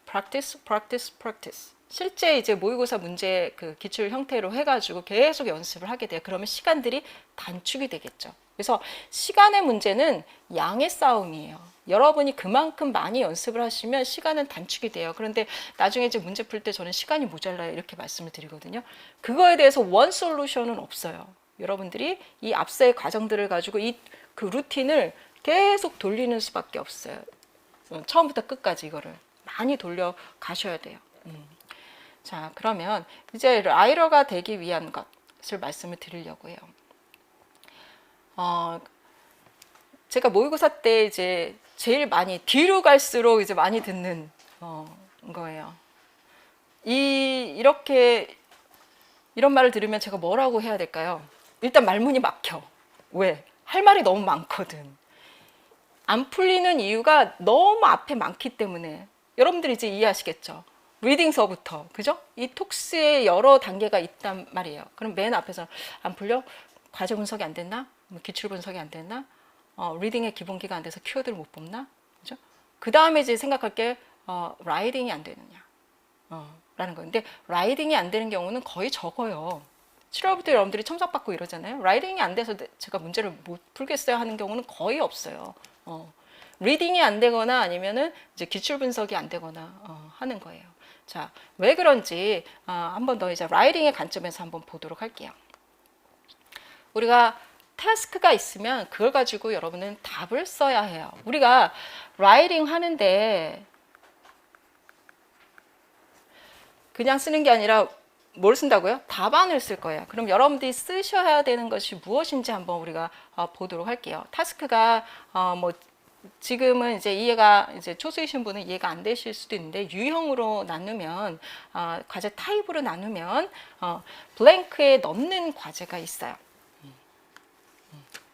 practice. 실제 이제 모의고사 문제 그 기출 형태로 해가지고 계속 연습을 하게 돼요. 그러면 시간들이 단축이 되겠죠. 그래서 시간의 문제는 양의 싸움이에요. 여러분이 그만큼 많이 연습을 하시면 시간은 단축이 돼요. 그런데 나중에 이제 문제 풀 때 저는 시간이 모자라요. 이렇게 말씀을 드리거든요. 그거에 대해서 원 솔루션은 없어요. 여러분들이 이 앞서의 과정들을 가지고 그 루틴을 계속 돌리는 수밖에 없어요. 처음부터 끝까지 이거를 많이 돌려 가셔야 돼요. 자, 그러면 이제 라이터가 되기 위한 것을 말씀을 드리려고 해요. 제가 모의고사 때 이제 제일 많이 뒤로 갈수록 이제 많이 듣는 거예요. 이렇게 이런 말을 들으면 제가 뭐라고 해야 될까요? 일단 말문이 막혀. 왜? 할 말이 너무 많거든. 안 풀리는 이유가 너무 앞에 많기 때문에 여러분들이 이제 이해하시겠죠? 리딩서부터, 그죠? 이 톡스에 여러 단계가 있단 말이에요. 그럼 맨 앞에서 안 풀려? 과제 분석이 안 됐나? 기출 분석이 안 됐나? 리딩의 기본기가 안 돼서 키워드를 못 뽑나? 그죠? 그 다음에 이제 생각할 게 라이딩이 안 되느냐? 라는 거예요. 근데 라이딩이 안 되는 경우는 거의 적어요. 7월부터 여러분들이 첨삭받고 이러잖아요. 라이딩이 안 돼서 제가 문제를 못 풀겠어요 하는 경우는 거의 없어요. 리딩이 안 되거나 아니면은 이제 기출 분석이 안 되거나 하는 거예요. 자, 왜 그런지 한 번 더 이제 라이딩의 관점에서 한번 보도록 할게요. 우리가 태스크가 있으면 그걸 가지고 여러분은 답을 써야 해요. 우리가 라이딩 하는데 그냥 쓰는 게 아니라 뭘 쓴다고요? 답안을 쓸 거예요. 그럼 여러분들이 쓰셔야 되는 것이 무엇인지 한번 우리가 보도록 할게요. 타스크가 뭐 지금은 이제 이해가 이제 초수이신 분은 이해가 안 되실 수도 있는데 유형으로 나누면 과제 타입으로 나누면 블랭크에 넣는 과제가 있어요.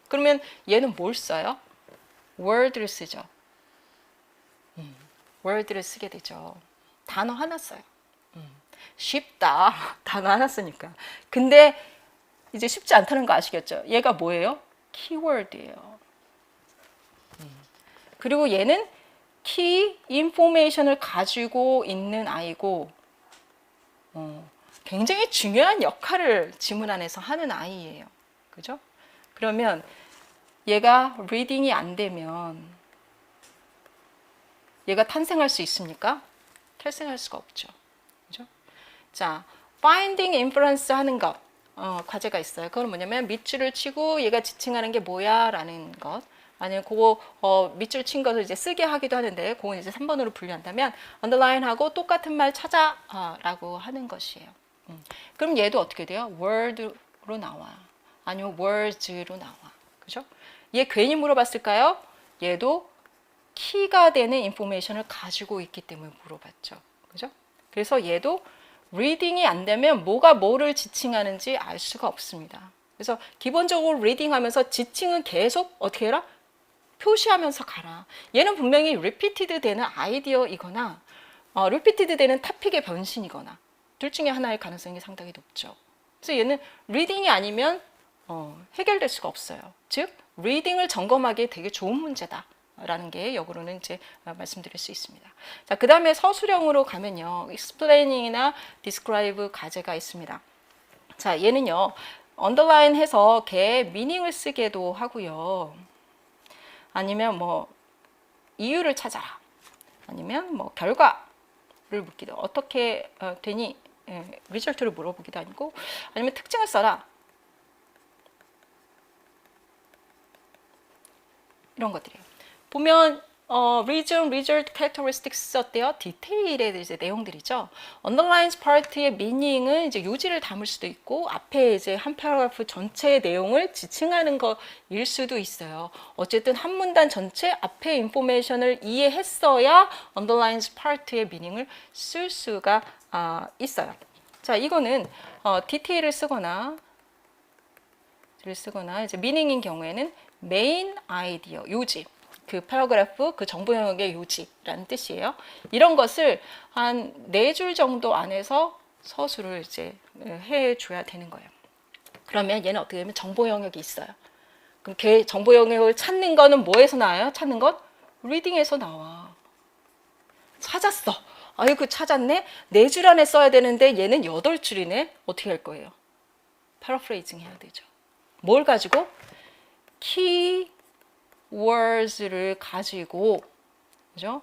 그러면 얘는 뭘 써요? word를 쓰죠. word를 쓰게 되죠. 단어 하나 써요. 쉽다. 단어 하나 쓰니까. 근데 이제 쉽지 않다는 거 아시겠죠? 얘가 뭐예요? 키워드예요. 그리고 얘는 키 인포메이션을 가지고 있는 아이고 굉장히 중요한 역할을 지문 안에서 하는 아이예요. 그죠? 그러면 얘가 리딩이 안 되면 얘가 탄생할 수 있습니까? 탄생할 수가 없죠. 그죠? 자, finding inference 하는 것 과제가 있어요. 그건 뭐냐면 밑줄을 치고 얘가 지칭하는 게 뭐야 라는 것. 아니면 그거 밑줄 친 것을 이제 쓰게 하기도 하는데 그건 이제 3번으로 분류한다면 underline하고 똑같은 말 찾아 라고 하는 것이에요. 그럼 얘도 어떻게 돼요? word로 나와. 아니면 words로 나와. 그죠? 얘 괜히 물어봤을까요? 얘도 키가 되는 인포메이션을 가지고 있기 때문에 물어봤죠. 그죠? 그래서 얘도 리딩이 안 되면 뭐가 뭐를 지칭하는지 알 수가 없습니다. 그래서 기본적으로 리딩하면서 지칭은 계속 어떻게 해라? 표시하면서 가라. 얘는 분명히 repeated 되는 아이디어이거나 repeated 되는 토픽의 변신이거나 둘 중에 하나일 가능성이 상당히 높죠. 그래서 얘는 리딩이 아니면 해결될 수가 없어요. 즉 리딩을 점검하기에 되게 좋은 문제다. 라는 게 역으로는 이제 말씀드릴 수 있습니다. 자, 그 다음에 서술형으로 가면요. explaining이나 describe 가제가 있습니다. 자, 얘는요. underline 해서 걔 미닝을 쓰게도 하고요. 아니면 뭐 이유를 찾아라. 아니면 뭐 결과를 묻기도 어떻게 되니 리절트를 물어보기도 아니고 아니면 특징을 써라. 이런 것들이에요. 보면 region, result, characteristics 썼대요. 디테일의 이제 내용들이죠. underlines part의 meaning은 이제 요지를 담을 수도 있고 앞에 이제 한 패러그래프 전체의 내용을 지칭하는 거일 수도 있어요. 어쨌든 한 문단 전체 앞에 인포메이션을 이해했어야 underlines part의 meaning을 쓸 수가 있어요. 자, 이거는 디테일을 쓰거나 이제 meaning인 경우에는 main idea, 요지. 그 패러그래프, 그 정보 영역의 요지라는 뜻이에요. 이런 것을 한 4줄 정도 안에서 서술을 이제 해줘야 되는 거예요. 그러면 얘는 어떻게 되면 정보 영역이 있어요. 그럼 걔 정보 영역을 찾는 거는 뭐에서 나와요? 찾는 건 리딩에서 나와. 찾았어. 아이고 찾았네. 4줄 안에 써야 되는데 얘는 8줄이네. 어떻게 할 거예요? 패러프레이징 해야 되죠. 뭘 가지고? words를 가지고 그죠?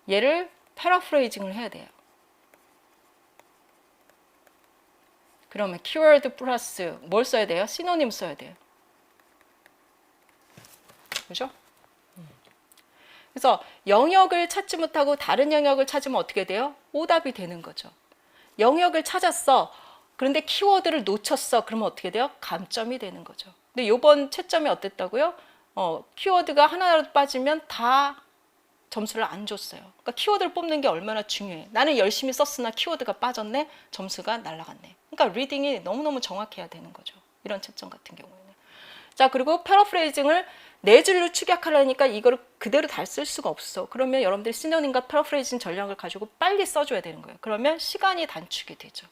얘를 패러프레이징을 해야 돼요. 그러면 키워드 플러스 뭘 써야 돼요? 시노님 써야 돼요. 그죠? 그래서 영역을 찾지 못하고 다른 영역을 찾으면 어떻게 돼요? 오답이 되는 거죠. 영역을 찾았어. 그런데 키워드를 놓쳤어. 그러면 어떻게 돼요? 감점이 되는 거죠. 근데 이번 채점이 어땠다고요? 키워드가 하나라도 빠지면 다 점수를 안 줬어요. 그러니까 키워드를 뽑는 게 얼마나 중요해. 나는 열심히 썼으나 키워드가 빠졌네. 점수가 날아갔네. 그러니까 리딩이 너무너무 정확해야 되는 거죠. 이런 채점 같은 경우에는. 자, 그리고 패러프레이징을 4줄로 축약하려니까 이거를 그대로 다 쓸 수가 없어. 그러면 여러분들이 시노님과 패러프레이징 전략을 가지고 빨리 써줘야 되는 거예요. 그러면 시간이 단축이 되죠.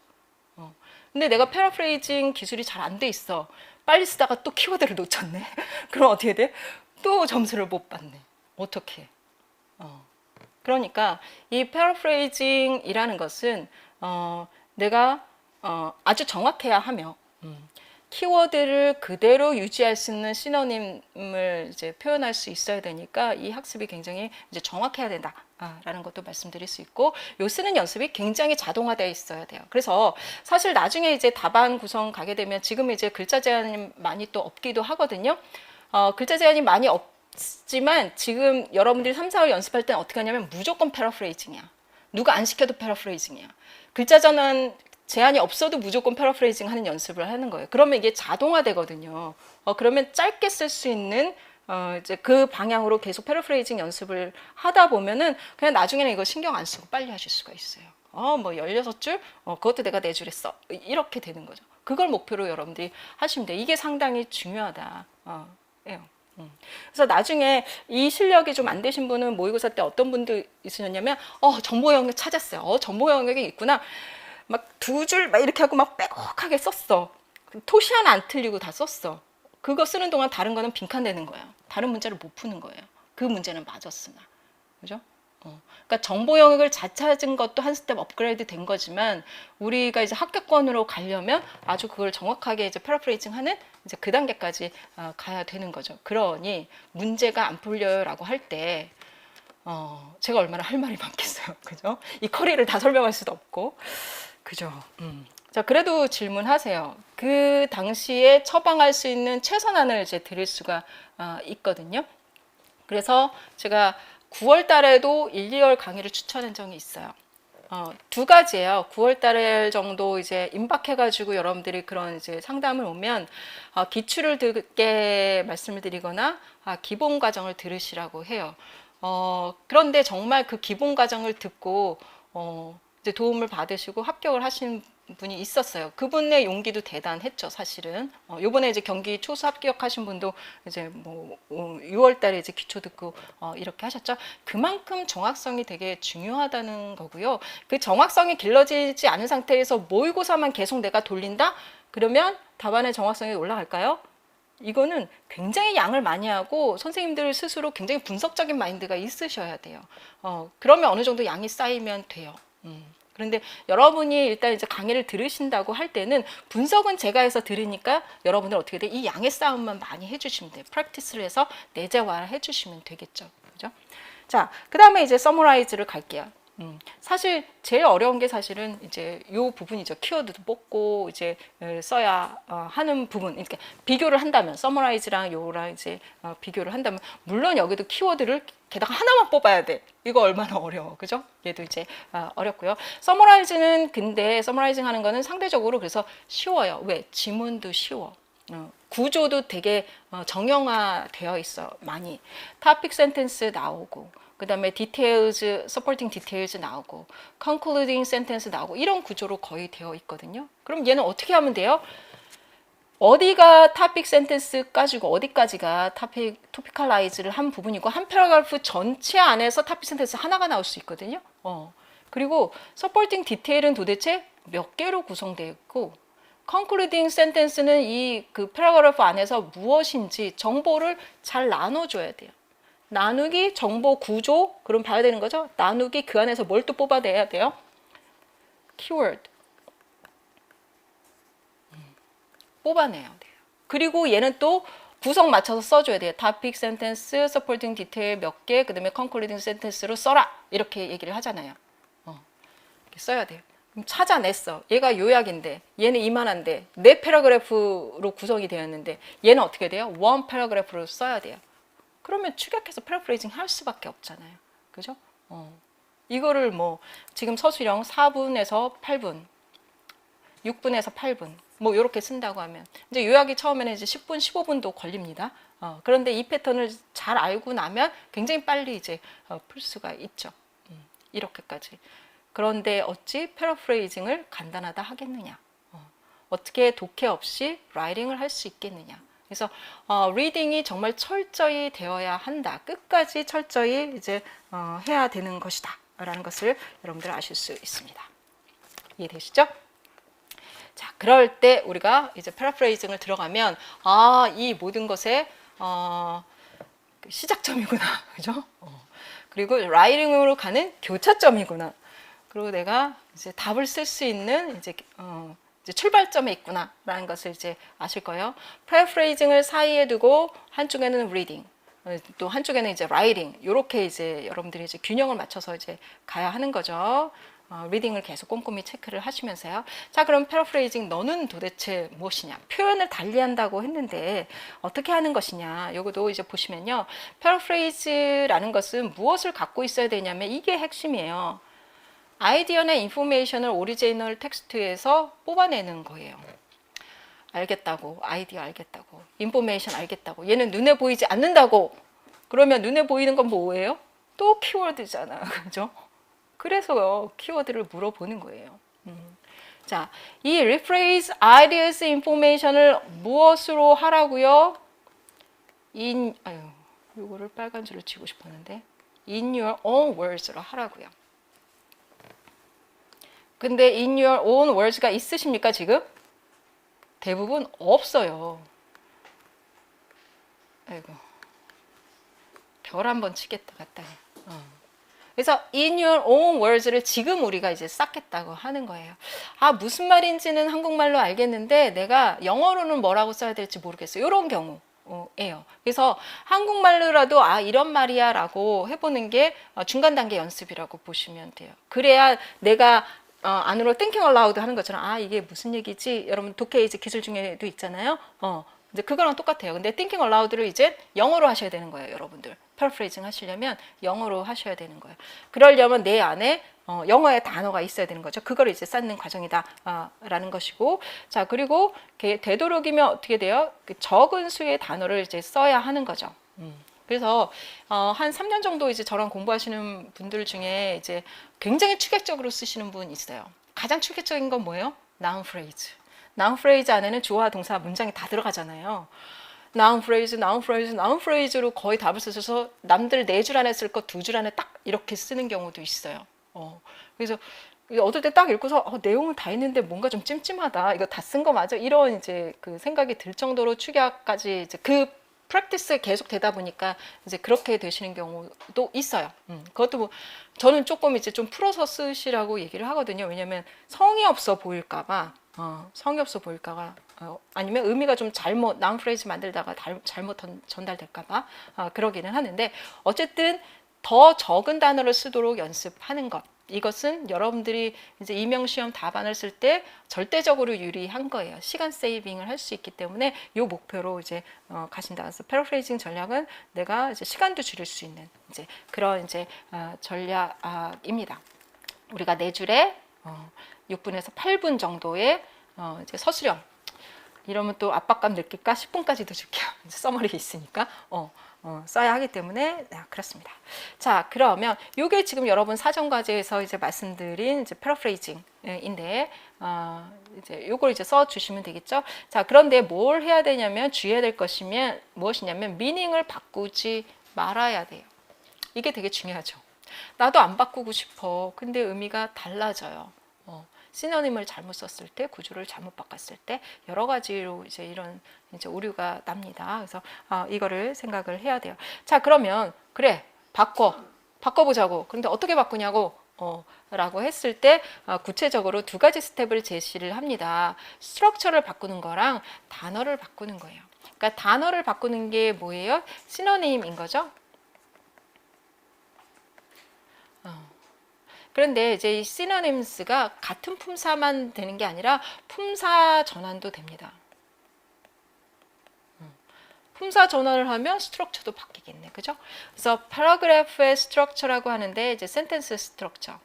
근데 내가 패러프레이징 기술이 잘 안 돼 있어. 빨리 쓰다가 또 키워드를 놓쳤네. 그럼 어떻게 돼? 또 점수를 못 받네. 어떻게? 그러니까 이 패러프레이징이라는 것은 내가 아주 정확해야 하며 키워드를 그대로 유지할 수 있는 시노님을 이제 표현할 수 있어야 되니까 이 학습이 굉장히 이제 정확해야 된다. 라는 것도 말씀드릴 수 있고, 요 쓰는 연습이 굉장히 자동화되어 있어야 돼요. 그래서 사실 나중에 이제 답안 구성 가게 되면 지금 이제 글자 제한이 많이 또 없기도 하거든요. 글자 제한이 많이 없지만 지금 여러분들이 3, 4월 연습할 때는 어떻게 하냐면 무조건 패러프레이징이야. 누가 안 시켜도 패러프레이징이야. 글자 전환 제한이 없어도 무조건 패러프레이징 하는 연습을 하는 거예요. 그러면 이게 자동화되거든요. 그러면 짧게 쓸 수 있는 이제 그 방향으로 계속 패러프레이징 연습을 하다 보면은 그냥 나중에는 이거 신경 안 쓰고 빨리 하실 수가 있어요. 뭐 16줄? 그것도 내가 4줄 했어. 이렇게 되는 거죠. 그걸 목표로 여러분들이 하시면 돼요. 이게 상당히 중요하다. 그래서 나중에 이 실력이 좀 안 되신 분은 모의고사 때 어떤 분도 있으셨냐면, 정보 영역 찾았어요. 정보 영역이 있구나. 막 2줄 막 이렇게 하고 막 빼곡하게 썼어. 토시 하나 안 틀리고 다 썼어. 그거 쓰는 동안 다른 거는 빈칸되는 거예요. 다른 문제를 못 푸는 거예요. 그 문제는 맞았으나. 그죠? 그러니까 정보 영역을 잘 찾은 것도 한 스텝 업그레이드 된 거지만 우리가 이제 합격권으로 가려면 아주 그걸 정확하게 이제 패러프레이징 하는 이제 그 단계까지 가야 되는 거죠. 그러니 문제가 안 풀려요라고 할 때 제가 얼마나 할 말이 많겠어요. 그죠? 이 커리를 다 설명할 수도 없고. 그죠? 자, 그래도 질문하세요. 그 당시에 처방할 수 있는 최선안을 이제 드릴 수가 있거든요. 그래서 제가 9월 달에도 1, 2월 강의를 추천한 적이 있어요. 2가지예요. 9월 달 정도 이제 임박해가지고 여러분들이 그런 이제 상담을 오면 기출을 듣게 말씀을 드리거나 기본 과정을 들으시라고 해요. 그런데 정말 그 기본 과정을 듣고 이제 도움을 받으시고 합격을 하신 분이 있었어요. 그분의 용기도 대단했죠, 사실은. 요번에 이제 경기 초수 합격하신 분도 이제 뭐 6월 달에 이제 기초 듣고 이렇게 하셨죠. 그만큼 정확성이 되게 중요하다는 거고요. 그 정확성이 길러지지 않은 상태에서 모의고사만 계속 내가 돌린다? 그러면 답안의 정확성이 올라갈까요? 이거는 굉장히 양을 많이 하고 선생님들 스스로 굉장히 분석적인 마인드가 있으셔야 돼요. 그러면 어느 정도 양이 쌓이면 돼요. 그런데 여러분이 일단 이제 강의를 들으신다고 할 때는 분석은 제가 해서 들으니까 여러분들 어떻게 돼? 이 양의 싸움만 많이 해주시면 돼요. 프랙티스를 해서 내재화를 해주시면 되겠죠. 그죠? 자, 그 다음에 이제 서머라이즈를 갈게요. 사실 제일 어려운 게 사실은 이제 요 부분이죠. 키워드도 뽑고 이제 써야 하는 부분. 그러니까 비교를 한다면 서머라이즈랑 요랑 이제 비교를 한다면 물론 여기도 키워드를 게다가 하나만 뽑아야 돼. 이거 얼마나 어려워. 그죠? 얘도 이제 어렵고요. 서머라이즈는 근데 서머라이징 하는 거는 상대적으로 그래서 쉬워요. 왜? 지문도 쉬워. 구조도 되게 정형화되어 있어. 많이. 토픽 센텐스 나오고 그 다음에 디테일즈, 서포팅 디테일즈 나오고 concluding sentence 나오고 이런 구조로 거의 되어 있거든요. 그럼 얘는 어떻게 하면 돼요? 어디가 토픽 센텐스까지고 어디까지가 토피컬라이즈를 한 부분이고 한 패러그래프 전체 안에서 토픽 센텐스 하나가 나올 수 있거든요. 그리고 서포팅 디테일은 도대체 몇 개로 구성되어 있고 concluding sentence는 이 그 패러그래프 안에서 무엇인지 정보를 잘 나눠줘야 돼요. 나누기, 정보 구조, 그럼 봐야 되는 거죠. 나누기 그 안에서 뭘 또 뽑아내야 돼요? 키워드. 뽑아내야 돼요. 그리고 얘는 또 구성 맞춰서 써줘야 돼요. topic, sentence, supporting detail 몇 개, 그 다음에 concluding sentence로 써라. 이렇게 얘기를 하잖아요. 이렇게 써야 돼요. 그럼 찾아냈어. 얘가 요약인데, 얘는 이만한데, 4패러그래프로 구성이 되었는데, 얘는 어떻게 돼요? 1패러그래프로 써야 돼요. 그러면 축약해서 패러프레이징 할 수밖에 없잖아요. 그죠? 이거를 뭐 지금 서술형 4분에서 8분, 6분에서 8분 뭐 이렇게 쓴다고 하면 이제 요약이 처음에는 이제 10분, 15분도 걸립니다. 그런데 이 패턴을 잘 알고 나면 굉장히 빨리 이제 풀 수가 있죠. 이렇게까지. 그런데 어찌 패러프레이징을 간단하다 하겠느냐? 어떻게 독해 없이 라이팅을 할 수 있겠느냐? 그래서 리딩이 정말 철저히 되어야 한다. 끝까지 철저히 이제 해야 되는 것이다라는 것을 여러분들 아실 수 있습니다. 이해되시죠? 자, 그럴 때 우리가 이제 패러프레이징을 들어가면 이 모든 것의 시작점이구나, 그죠? 그리고 라이팅으로 가는 교차점이구나. 그리고 내가 이제 답을 쓸 수 있는 이제 출발점에 있구나라는 것을 이제 아실 거예요. 패러프레이징을 사이에 두고 한쪽에는 리딩, 또 한쪽에는 이제 라이팅, 이렇게 이제 여러분들이 이제 균형을 맞춰서 이제 가야 하는 거죠. 리딩을 계속 꼼꼼히 체크를 하시면서요. 자, 그럼 패러프레이징 너는 도대체 무엇이냐? 표현을 달리한다고 했는데 어떻게 하는 것이냐? 요것도 이제 보시면요. 패러프레이즈라는 것은 무엇을 갖고 있어야 되냐면 이게 핵심이에요. 아이디어나 인포메이션을 오리지널 텍스트에서 뽑아내는 거예요. 알겠다고, 아이디어 알겠다고, 인포메이션 알겠다고, 얘는 눈에 보이지 않는다고. 그러면 눈에 보이는 건 뭐예요? 또 키워드잖아. 그죠? 그래서 키워드를 물어보는 거예요. 자, 이 rephrase ideas information을 무엇으로 하라고요? 이거를 빨간 줄로 치고 싶었는데 in your own words로 하라고요. 근데 in your own words가 있으십니까, 지금? 대부분 없어요. 아이고. 별 한번 치겠다, 갔다. 그래서 in your own words를 지금 우리가 이제 쌓겠다고 하는 거예요. 무슨 말인지는 한국말로 알겠는데 내가 영어로는 뭐라고 써야 될지 모르겠어요. 이런 경우예요. 그래서 한국말로라도 이런 말이야 라고 해보는 게 중간 단계 연습이라고 보시면 돼요. 그래야 내가 안으로 thinking aloud 하는 것처럼 이게 무슨 얘기지? 여러분 독해 이제 기술 중에도 있잖아요. 이제 그거랑 똑같아요. 근데 thinking aloud를 이제 영어로 하셔야 되는 거예요, 여러분들. 패러프레이징 하시려면 영어로 하셔야 되는 거예요. 그러려면 내 안에 영어의 단어가 있어야 되는 거죠. 그걸 이제 쌓는 과정이다 라는 것이고, 자, 그리고 되도록이면 어떻게 돼요? 적은 수의 단어를 이제 써야 하는 거죠. 그래서 한 3년 정도 이제 저랑 공부하시는 분들 중에 이제 굉장히 추격적으로 쓰시는 분 있어요. 가장 추격적인 건 뭐예요? noun phrase. noun phrase 안에는 주어와 동사 문장이 다 들어가잖아요. noun phrase, noun phrase, noun phrase로 거의 답을 쓰셔서 남들 4줄 안에 쓸 거 2줄 안에 딱 이렇게 쓰는 경우도 있어요. 그래서 어떨 때 딱 읽고서 내용은 다 있는데 뭔가 좀 찜찜하다. 이거 다 쓴 거 맞아? 이런 이제 그 생각이 들 정도로 축약까지 이제 그 프랙티스 계속 되다 보니까 이제 그렇게 되시는 경우도 있어요. 그것도 뭐 저는 조금 이제 좀 풀어서 쓰시라고 얘기를 하거든요. 왜냐면 성의 없어 보일까봐, 성의 없어 보일까봐, 아니면 의미가 좀 잘못 나운 프레이즈 만들다가 잘못 전달될까봐 그러기는 하는데 어쨌든 더 적은 단어를 쓰도록 연습하는 것. 이것은 여러분들이 이제 임용시험 답안을 쓸 때 절대적으로 유리한 거예요. 시간 세이빙을 할 수 있기 때문에 이 목표로 이제 가신다. 그래서 패러프레이징 전략은 내가 이제 시간도 줄일 수 있는 이제 그런 이제 전략입니다. 우리가 4줄에 6분에서 8분 정도의 이제 서술형. 이러면 또 압박감 느낄까? 10분까지도 줄게요. 써머리 있으니까. 써야 하기 때문에 그렇습니다. 자, 그러면 이게 지금 여러분 사전과제에서 이제 말씀드린 이제 패러프레이징인데 이제 요걸 이제 써 주시면 되겠죠. 자, 그런데 뭘 해야 되냐면 주의해야 될 것이면 무엇이냐면 미닝을 바꾸지 말아야 돼요. 이게 되게 중요하죠. 나도 안 바꾸고 싶어. 근데 의미가 달라져요. 시노님을 잘못 썼을 때, 구조를 잘못 바꿨을 때 여러 가지로 이제 이런 이제 오류가 납니다. 그래서 이거를 생각을 해야 돼요. 자, 그러면 그래 바꿔보자고. 그런데 어떻게 바꾸냐고 라고 했을 때 구체적으로 2가지 스텝을 제시를 합니다. 스트럭처를 바꾸는 거랑 단어를 바꾸는 거예요. 그러니까 단어를 바꾸는 게 뭐예요? 시노님인 거죠. 그런데 이제 이 시노님스가 같은 품사만 되는 게 아니라 품사 전환도 됩니다. 품사 전환을 하면 스트럭처도 바뀌겠네. 그죠? 그래서 paragraph의 스트럭처라고 하는데 이제 sentence 스트럭처.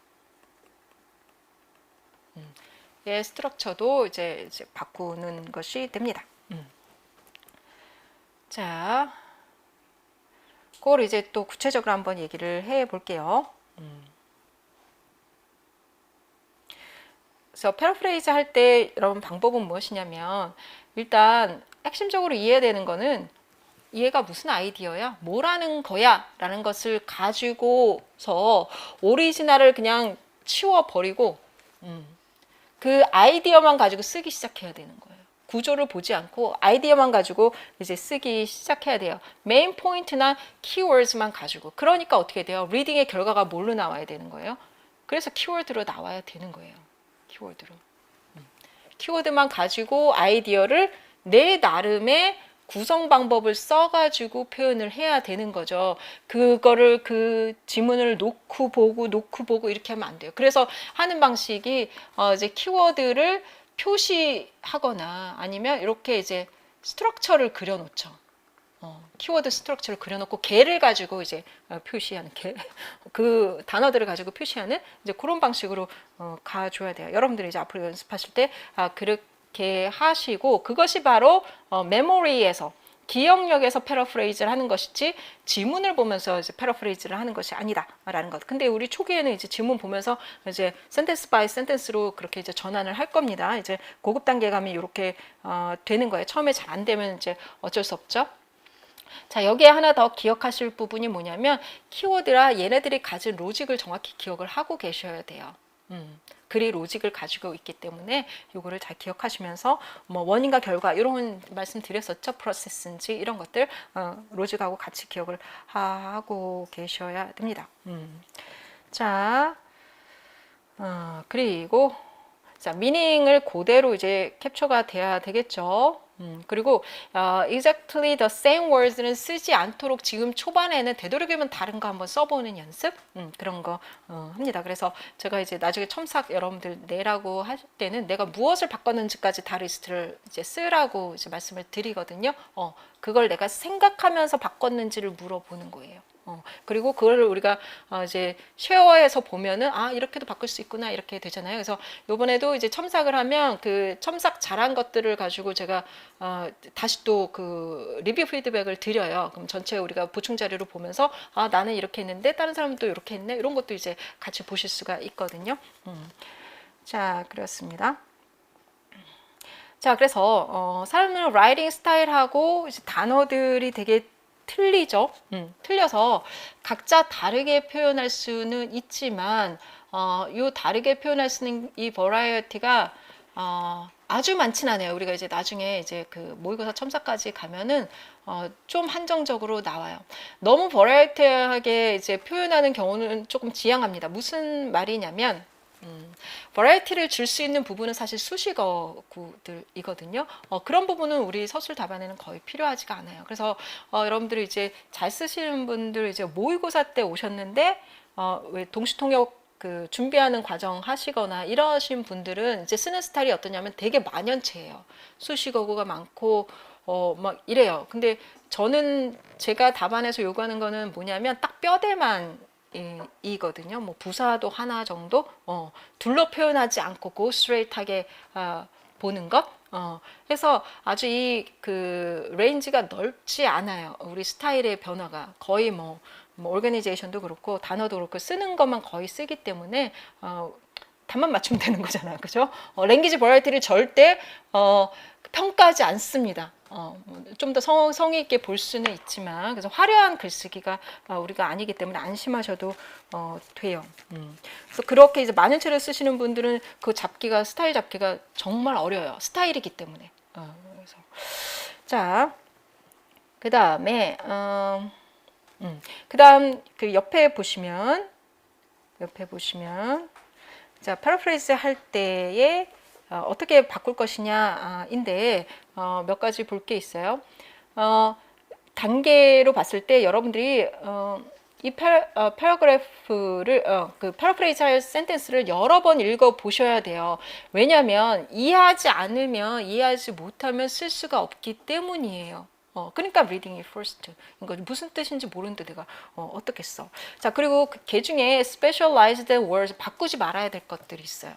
의 스트럭처도 이제 바꾸는 것이 됩니다. 자, 그걸 이제 또 구체적으로 한번 얘기를 해 볼게요. 그래서 패러프레이즈 할 때 여러분 방법은 무엇이냐면 일단 핵심적으로 이해해야 되는 거는 얘가 무슨 아이디어야? 뭐라는 거야? 라는 것을 가지고서 오리지널을 그냥 치워버리고 그 아이디어만 가지고 쓰기 시작해야 되는 거예요. 구조를 보지 않고 아이디어만 가지고 이제 쓰기 시작해야 돼요. 메인 포인트나 키워드만 가지고. 그러니까 어떻게 돼요? 리딩의 결과가 뭘로 나와야 되는 거예요? 그래서 키워드로 나와야 되는 거예요. 키워드로. 키워드만 가지고 아이디어를 내 나름의 구성 방법을 써가지고 표현을 해야 되는 거죠. 그거를 그 지문을 놓고 보고 이렇게 하면 안 돼요. 그래서 하는 방식이 이제 키워드를 표시하거나 아니면 이렇게 이제 스트럭처를 그려놓죠. 키워드 스트럭처를 그려놓고 개를 가지고 이제 표시하는 그 단어들을 가지고 표시하는 이제 그런 방식으로 가줘야 돼요. 여러분들이 이제 앞으로 연습하실 때 그렇게 하시고 그것이 바로 메모리에서 기억력에서 패러프레이즈를 하는 것이지 지문을 보면서 이제 패러프레이즈를 하는 것이 아니다라는 것. 근데 우리 초기에는 이제 지문 보면서 이제 센텐스 바이 센텐스로 그렇게 이제 전환을 할 겁니다. 이제 고급 단계감이 이렇게 되는 거예요. 처음에 잘 안 되면 이제 어쩔 수 없죠. 자, 여기에 하나 더 기억하실 부분이 뭐냐면 키워드라 얘네들이 가진 로직을 정확히 기억을 하고 계셔야 돼요. 글이 로직을 가지고 있기 때문에 요거를 잘 기억하시면서 뭐 원인과 결과 이런 말씀 드렸었죠. 프로세스인지 이런 것들 로직하고 같이 기억을 하고 계셔야 됩니다. 자, 그리고 자, 미닝을 그대로 이제 캡처가 돼야 되겠죠. 그리고 exactly the same words는 쓰지 않도록 지금 초반에는 되도록이면 다른 거 한번 써보는 연습 그런 거 합니다. 그래서 제가 이제 나중에 첨삭 여러분들 내라고 할 때는 내가 무엇을 바꿨는지까지 다 리스트를 이제 쓰라고 이제 말씀을 드리거든요. 그걸 내가 생각하면서 바꿨는지를 물어보는 거예요. 그리고 그걸 우리가 이제 쉐어해서 보면은 이렇게도 바꿀 수 있구나 이렇게 되잖아요. 그래서 요번에도 이제 첨삭을 하면 그 첨삭 잘한 것들을 가지고 제가 다시 또 그 리뷰 피드백을 드려요. 그럼 전체 우리가 보충 자료로 보면서 나는 이렇게 했는데 다른 사람은 또 이렇게 했네 이런 것도 이제 같이 보실 수가 있거든요. 자, 그렇습니다. 자, 그래서 사람의 라이팅 스타일하고 이제 단어들이 되게 틀리죠. 틀려서 각자 다르게 표현할 수는 있지만 요 다르게 표현할 수 있는 이 버라이어티가 아주 많진 않아요. 우리가 이제 나중에 이제 그 모의고사 첨삭까지 가면은 좀 한정적으로 나와요. 너무 버라이어티하게 이제 표현하는 경우는 조금 지양합니다. 무슨 말이냐면 버라이어티를 줄 수 있는 부분은 사실 수식어구들이거든요. 그런 부분은 우리 서술 답안에는 거의 필요하지가 않아요. 그래서 여러분들이 이제 잘 쓰시는 분들 이제 모의고사 때 오셨는데 왜 동시통역 그 준비하는 과정 하시거나 이러신 분들은 이제 쓰는 스타일이 어떠냐면 되게 만연체예요. 수식어구가 많고 막 이래요. 근데 저는 제가 답안에서 요구하는 거는 뭐냐면 딱 뼈대만 이거든요. 뭐 부사도 하나 정도 둘로 표현하지 않고 고 스트레이트하게 보는 것. 그래서 아주 이 그 레인지가 넓지 않아요. 우리 스타일의 변화가 거의 뭐 오르가니제이션도 그렇고 단어도 그렇고 쓰는 것만 거의 쓰기 때문에 답만 맞추면 되는 거잖아요. 그죠? 랭귀지 버라이티를 절대 평가하지 않습니다. 좀 더 성의 있게 볼 수는 있지만 그래서 화려한 글쓰기가 우리가 아니기 때문에 안심하셔도 돼요. 그래서 그렇게 이제 만연체를 쓰시는 분들은 그 잡기가 스타일 잡기가 정말 어려워요. 스타일이기 때문에. 그래서 자, 그 다음에 그다음 그 옆에 보시면 자 파라프레이즈 할 때에 어떻게 바꿀 것이냐인데 몇 가지 볼 게 있어요. 단계로 봤을 때 여러분들이 이 패러그래프를 그 파라프레이즈 할 센텐스를 여러 번 읽어 보셔야 돼요. 왜냐하면 이해하지 못하면 쓸 수가 없기 때문이에요. 그러니까 reading it first. 이거 무슨 뜻인지 모르는데 내가 어떻게 써. 자, 그리고 걔 중에 specialized words 바꾸지 말아야 될 것들이 있어요.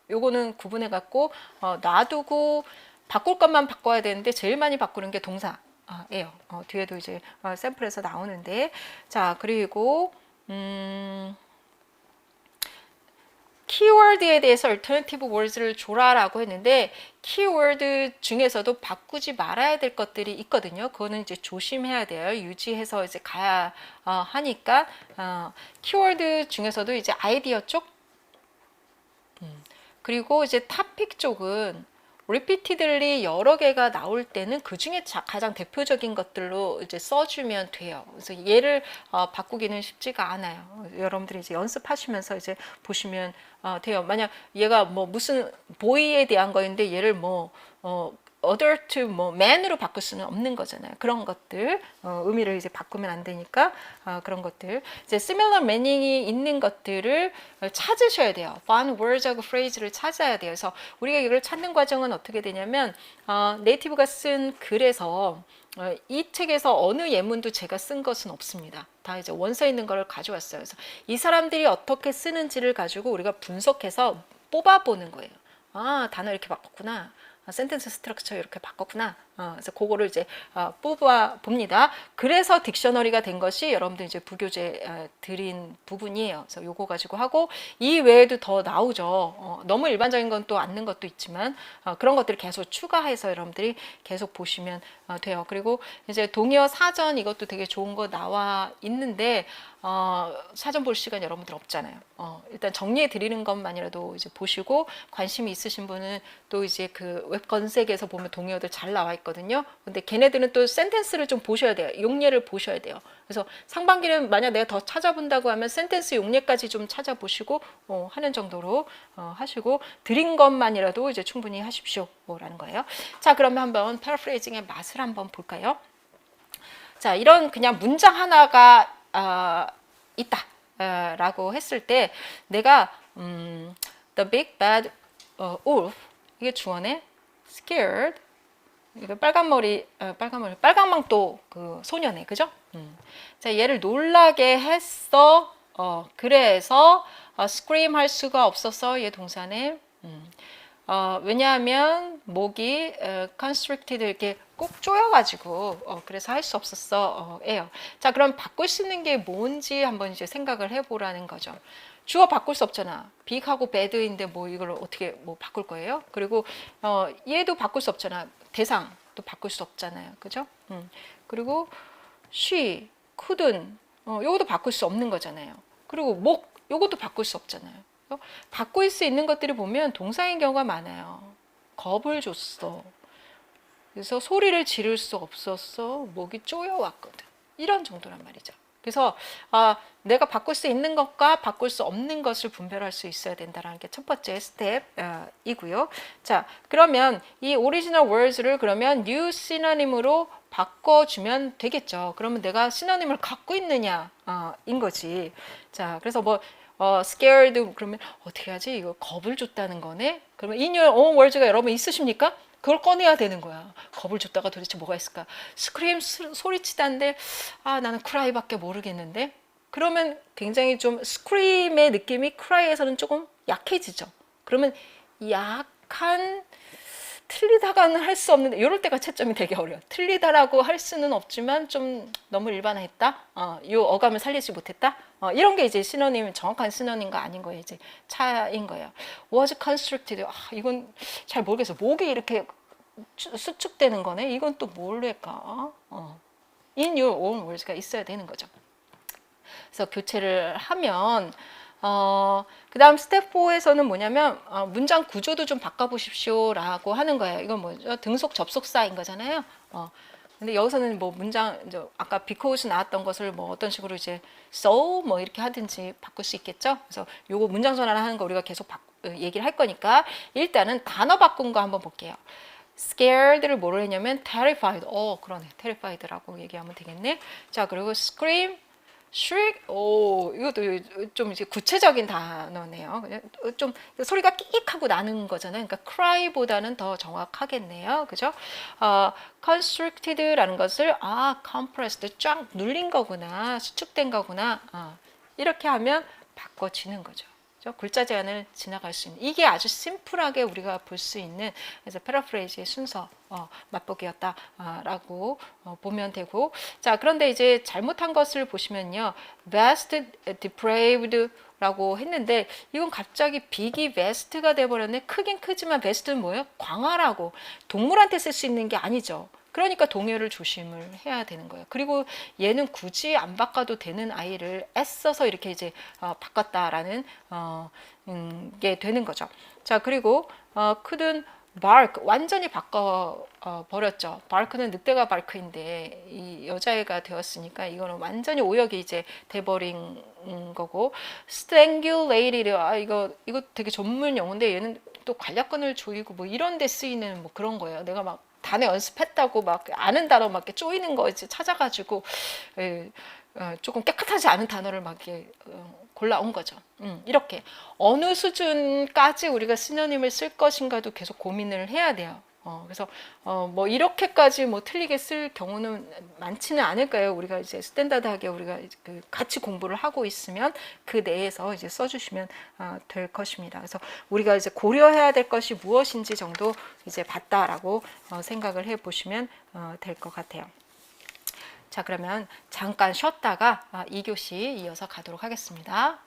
요거는 구분해 갖고 놔두고 바꿀 것만 바꿔야 되는데 제일 많이 바꾸는 게 동사예요. 뒤에도 이제 샘플에서 나오는데 자, 그리고 키워드에 대해서 alternative words를 줘라라고 했는데 키워드 중에서도 바꾸지 말아야 될 것들이 있거든요. 그거는 이제 조심해야 돼요. 유지해서 이제 가야 하니까 키워드 중에서도 이제 아이디어 쪽 그리고 이제 토픽 쪽은 repeatedly 여러 개가 나올 때는 그 중에 가장 대표적인 것들로 이제 써주면 돼요. 그래서 얘를 바꾸기는 쉽지가 않아요. 여러분들이 이제 연습하시면서 이제 보시면 돼요. 만약 얘가 뭐 무슨 보이에 대한 거인데 얘를 뭐 adult 뭐 man으로 바꿀 수는 없는 거잖아요. 그런 것들 의미를 이제 바꾸면 안 되니까 그런 것들 이제 similar meaning이 있는 것들을 찾으셔야 돼요. fun words하고 phrase를 찾아야 돼요. 그래서 우리가 이걸 찾는 과정은 어떻게 되냐면 네이티브가 쓴 글에서 이 책에서 어느 예문도 제가 쓴 것은 없습니다. 다 이제 원서 있는 걸 가져왔어요. 그래서 이 사람들이 어떻게 쓰는지를 가지고 우리가 분석해서 뽑아보는 거예요. 단어 이렇게 바꿨구나. 센텐스 스트럭처 이렇게 바꿨구나. 그래서 그거를 이제 뽑아 봅니다. 그래서 딕셔너리가 된 것이 여러분들 이제 부교재 드린 부분이에요. 그래서 요거 가지고 하고 이 외에도 더 나오죠. 너무 일반적인 건 또 않는 것도 있지만 그런 것들을 계속 추가해서 여러분들이 계속 보시면 돼요. 그리고 이제 동의어 사전 이것도 되게 좋은 거 나와 있는데 사전 볼 시간 여러분들 없잖아요. 일단 정리해 드리는 것만이라도 이제 보시고 관심이 있으신 분은 또 이제 그 웹 건색에서 보면 동의어들 잘 나와 있거든요. 근데 걔네들은 또 센텐스를 좀 보셔야 돼요. 용례를 보셔야 돼요. 그래서 상반기는 만약 내가 더 찾아본다고 하면 센텐스 용례까지 좀 찾아보시고 하는 정도로 하시고 드린 것만이라도 이제 충분히 하십시오라는 거예요. 자, 그러면 한번 패러프레이징의 맛을 한번 볼까요? 자, 이런 그냥 문장 하나가 있다 라고 했을 때 내가 the big bad wolf 이게 주어네 scared 이거 빨강망토 그 소녀네 그죠? 자, 얘를 놀라게 했어. 그래서 scream 할 수가 없었어. 얘 동사네. 왜냐하면 목이 constricted 이렇게 꼭 조여가지고 그래서 할 수 없었어 예요. 자, 그럼 바꿀 수 있는 게 뭔지 한번 이제 생각을 해보라는 거죠. 주어 바꿀 수 없잖아. big하고 bad인데 뭐 이걸 어떻게 뭐 바꿀 거예요? 그리고 얘도 바꿀 수 없잖아. 대상도 바꿀 수 없잖아요. 그죠? 그리고 she, couldn't 요것도 바꿀 수 없는 거잖아요. 그리고 목 요것도 바꿀 수 없잖아요. 바꿀 수 있는 것들이 보면 동사인 경우가 많아요. 겁을 줬어. 그래서 소리를 지를 수 없었어. 목이 쪼여왔거든. 이런 정도란 말이죠. 그래서 내가 바꿀 수 있는 것과 바꿀 수 없는 것을 분별할 수 있어야 된다는 게 첫 번째 스텝이고요. 자, 그러면 이 오리지널 월드를 그러면 new synonym으로 바꿔주면 되겠죠. 그러면 내가 시노님을 갖고 있느냐 인 거지. 자, 그래서 뭐 scared 그러면 어떻게 하지? 이거 겁을 줬다는 거네. 그러면 in your own words가 여러분 있으십니까? 그걸 꺼내야 되는 거야. 겁을 줬다가 도대체 뭐가 있을까? 스크림 소리치다는데 나는 크라이밖에 모르겠는데. 그러면 굉장히 좀 스크림의 느낌이 크라이에서는 조금 약해지죠. 그러면 약한 틀리다가는 할 수 없는데 이럴 때가 채점이 되게 어려워. 틀리다라고 할 수는 없지만 좀 너무 일반화했다. 이 어감을 살리지 못했다. 이런 게 이제 시노님 정확한 시노님과 아닌 거에 이제 차인 거예요. was constructed. 이건 잘 모르겠어. 목이 이렇게 수축되는 거네. 이건 또 뭘까? in your own words가 있어야 되는 거죠. 그래서 교체를 하면 그 다음 스텝 4에서는 뭐냐면 문장 구조도 좀 바꿔보십시오 라고 하는 거예요. 이건 뭐죠? 등속 접속사인 거잖아요. 근데 여기서는 뭐 문장 아까 because 나왔던 것을 뭐 어떤 식으로 이제 so 뭐 이렇게 하든지 바꿀 수 있겠죠. 그래서 요거 문장 전환하는 거 우리가 계속 얘기를 할 거니까 일단은 단어 바꾼 거 한번 볼게요. scared를 뭐로 했냐면 terrified. 그러네. terrified라고 얘기하면 되겠네. 자, 그리고 scream, shriek. 이것도 좀 이제 구체적인 단어네요. 좀 소리가 끽하고 나는 거잖아요. 그러니까 cry보다는 더 정확하겠네요. 그죠? constricted라는 것을 compressed, 쫙 눌린 거구나, 수축된 거구나. 이렇게 하면 바꿔지는 거죠. 글자 제한을 지나갈 수 있는, 이게 아주 심플하게 우리가 볼 수 있는 그래서 패러프레이즈의 순서 맛보기였다라고 보면 되고. 자, 그런데 이제 잘못한 것을 보시면요, vast, depraved 라고 했는데 이건 갑자기 빅이 vast가 돼버렸네. 크긴 크지만 vast는 뭐예요? 광활하고 동물한테 쓸 수 있는 게 아니죠. 그러니까 동요를 조심을 해야 되는 거예요. 그리고 얘는 굳이 안 바꿔도 되는 아이를 애써서 이렇게 이제 바꿨다라는 게 되는 거죠. 자, 그리고 couldn't bark 완전히 바꿔 버렸죠. bark는 늑대가 bark인데 이 여자애가 되었으니까 이거는 완전히 오역이 이제 돼버린 거고. strangulated 이거 되게 전문 용어인데 얘는 또 관략근을 조이고 뭐 이런 데 쓰이는 뭐 그런 거예요. 내가 막 단어 연습했다고 막 아는 단어 막 이렇게 쪼이는 거 이제 찾아가지고 조금 깨끗하지 않은 단어를 막 이렇게 골라온 거죠. 이렇게 어느 수준까지 우리가 시노님을 쓸 것인가도 계속 고민을 해야 돼요. 그래서 뭐 이렇게까지 뭐 틀리게 쓸 경우는 많지는 않을 거예요. 우리가 이제 스탠다드하게 우리가 같이 공부를 하고 있으면 그 내에서 이제 써주시면 될 것입니다. 그래서 우리가 이제 고려해야 될 것이 무엇인지 정도 이제 봤다라고 생각을 해 보시면 될 것 같아요. 자, 그러면 잠깐 쉬었다가 2교시 이어서 가도록 하겠습니다.